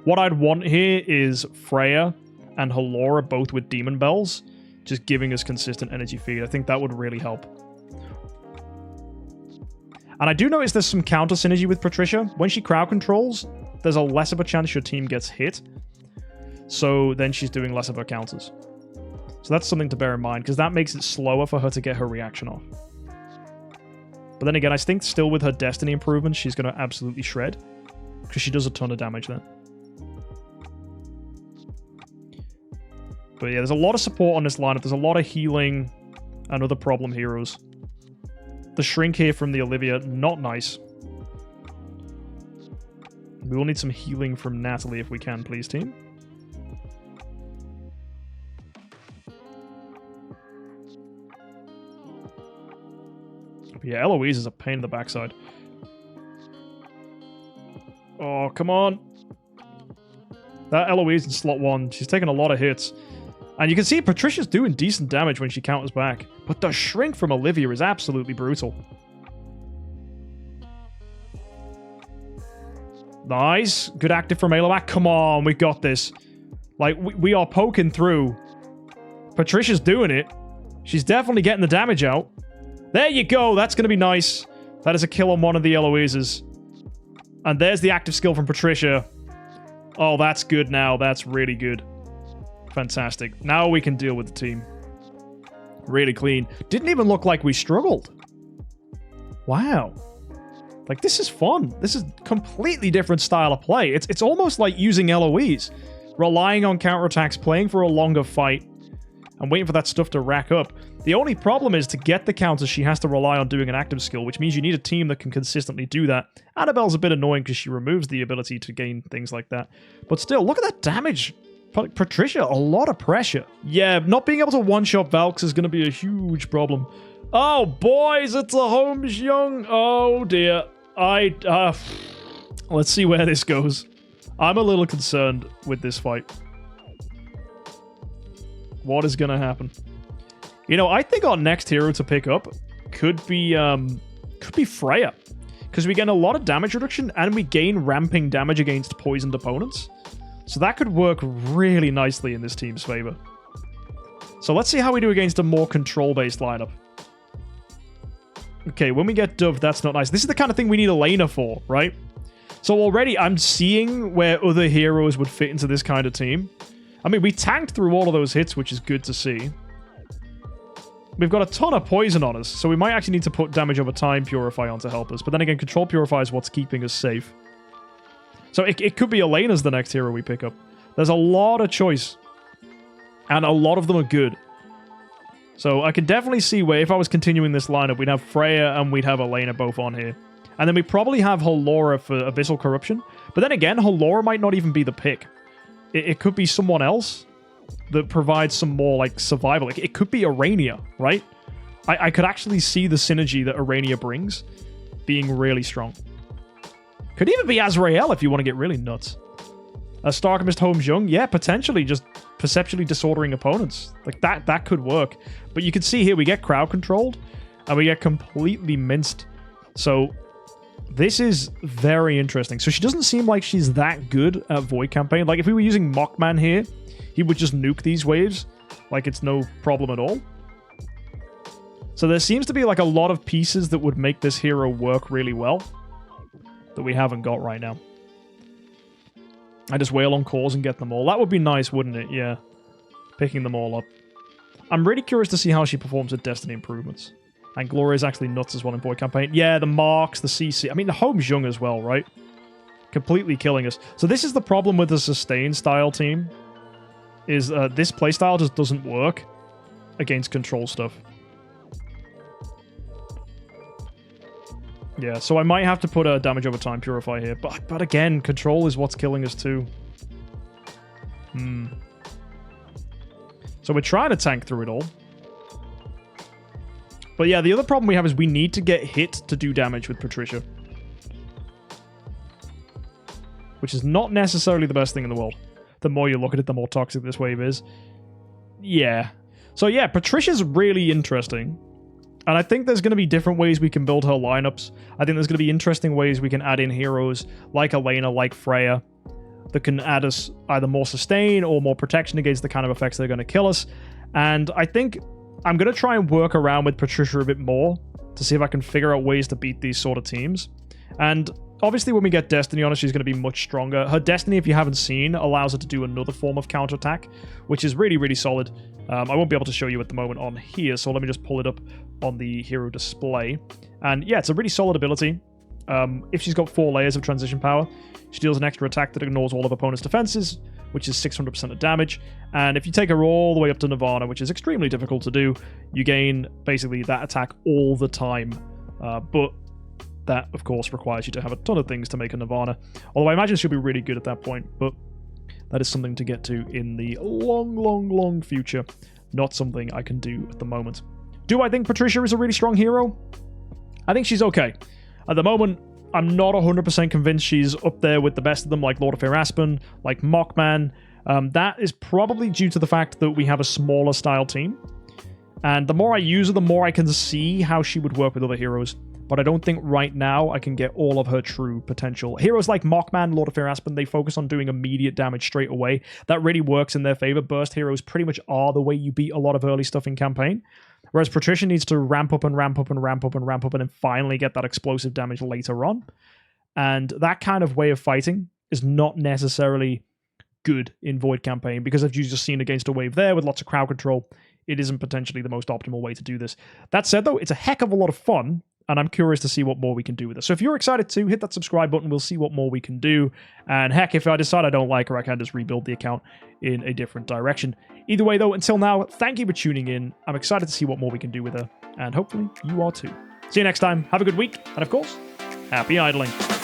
What I'd want here is Freya and Halora both with Demon Bells, just giving us consistent energy feed. I think that would really help. And I do notice there's some counter synergy with Patricia. When she crowd controls, there's a less of a chance your team gets hit. So then she's doing less of her counters. So that's something to bear in mind, because that makes it slower for her to get her reaction off. But then again, I think still with her Destiny improvements, she's going to absolutely shred, because she does a ton of damage there. But yeah, there's a lot of support on this lineup. There's a lot of healing and other problem heroes. The shrink here from the Olivia, not nice. We will need some healing from Natalie if we can, please, team. But yeah, Eloise is a pain in the backside. Oh, come on. That Eloise in slot 1, she's taking a lot of hits. And you can see Patricia's doing decent damage when she counters back. But the shrink from Olivia is absolutely brutal. Nice. Good active from Alomak. Come on, we got this. Like, we are poking through. Patricia's doing it. She's definitely getting the damage out. There you go. That's going to be nice. That is a kill on one of the Eloises. And there's the active skill from Patricia. Oh, that's good now. That's really good. Fantastic. Now we can deal with the team. Really clean. Didn't even look like we struggled. Wow. Like, this is fun. This is a completely different style of play. It's almost like using Eloise. Relying on counterattacks, playing for a longer fight, and waiting for that stuff to rack up. The only problem is to get the counters, she has to rely on doing an active skill, which means you need a team that can consistently do that. Annabelle's a bit annoying because she removes the ability to gain things like that. But still, look at that damage. Patricia, a lot of pressure. Yeah, not being able to one-shot Valks is going to be a huge problem. Oh, boys, it's a Holmes Young. Oh, dear. Let's see where this goes. I'm a little concerned with this fight. What is going to happen? You know, I think our next hero to pick up could be Freya. Because we get a lot of damage reduction and we gain ramping damage against poisoned opponents. So that could work really nicely in this team's favor. So let's see how we do against a more control-based lineup. Okay, when we get Dove, that's not nice. This is the kind of thing we need Elena for, right? So already I'm seeing where other heroes would fit into this kind of team. I mean, we tanked through all of those hits, which is good to see. We've got a ton of poison on us, so we might actually need to put damage over time Purify on to help us. But then again, Control Purify is what's keeping us safe. So it could be Elena's the next hero we pick up. There's a lot of choice. And a lot of them are good. So I can definitely see where if I was continuing this lineup, we'd have Freya and we'd have Elena both on here. And then we probably have Halora for Abyssal Corruption. But then again, Halora might not even be the pick. It could be someone else that provides some more, like, survival. It could be Arania, right? I could actually see the synergy that Arania brings being really strong. Could even be Azrael if you want to get really nuts. Starkmist Holmes Young, yeah, potentially just perceptually disordering opponents. Like, that could work. But you can see here, we get crowd controlled, and we get completely minced. So, this is very interesting. So, she doesn't seem like she's that good at Void Campaign. Like, if we were using Mockman here, he would just nuke these waves. Like, it's no problem at all. So, there seems to be, like, a lot of pieces that would make this hero work really well that we haven't got right now. I just wail on cores and get them all. That would be nice, wouldn't it? Yeah. Picking them all up. I'm really curious to see how she performs with Destiny improvements. And Gloria's actually nuts as well in Void Campaign. Yeah, the Marks, the CC. I mean, the Holmes Young as well, right? Completely killing us. So this is the problem with the sustain style team. Is this playstyle just doesn't work against control stuff. Yeah, so I might have to put a damage over time Purify here. But again, control is what's killing us too. So we're trying to tank through it all. But yeah, the other problem we have is we need to get hit to do damage with Patricia. Which is not necessarily the best thing in the world. The more you look at it, the more toxic this wave is. Yeah. So yeah, Patricia's really interesting. And I think there's going to be different ways we can build her lineups. I think there's going to be interesting ways we can add in heroes like Elena, like Freya, that can add us either more sustain or more protection against the kind of effects that are going to kill us. And I think I'm going to try and work around with Patricia a bit more to see if I can figure out ways to beat these sort of teams. And obviously when we get Destiny on her, she's going to be much stronger. Her Destiny, if you haven't seen, allows her to do another form of counterattack, which is really, really solid. I won't be able to show you at the moment on here, so let me just pull it up on the hero display. And yeah, it's a really solid ability. If she's got 4 layers of transition power, she deals an extra attack that ignores all of opponent's defenses, which is 600% of damage. And if you take her all the way up to Nirvana, which is extremely difficult to do, you gain basically that attack all the time. But that, of course, requires you to have a ton of things to make a Nirvana. Although I imagine she'll be really good at that point, but that is something to get to in the long, long, long future. Not something I can do at the moment. Do I think Patricia is a really strong hero? I think she's okay. At the moment, I'm not 100% convinced she's up there with the best of them, like Lord of Fear Aspen, like Mockman. That is probably due to the fact that we have a smaller style team. And the more I use her, the more I can see how she would work with other heroes. But I don't think right now I can get all of her true potential. Heroes like Mockman, Lord of Fear Aspen, they focus on doing immediate damage straight away. That really works in their favor. Burst heroes pretty much are the way you beat a lot of early stuff in campaign. Whereas Patricia needs to ramp up and ramp up and ramp up and ramp up and then finally get that explosive damage later on. And that kind of way of fighting is not necessarily good in Void campaign, because as you've just seen against a wave there with lots of crowd control, it isn't potentially the most optimal way to do this. That said, though, it's a heck of a lot of fun, and I'm curious to see what more we can do with it. So if you're excited to, hit that subscribe button. We'll see what more we can do. And heck, if I decide I don't like her, I can just rebuild the account in a different direction. Either way, though, until now, thank you for tuning in. I'm excited to see what more we can do with her, and hopefully you are too. See you next time. Have a good week, and of course, happy idling.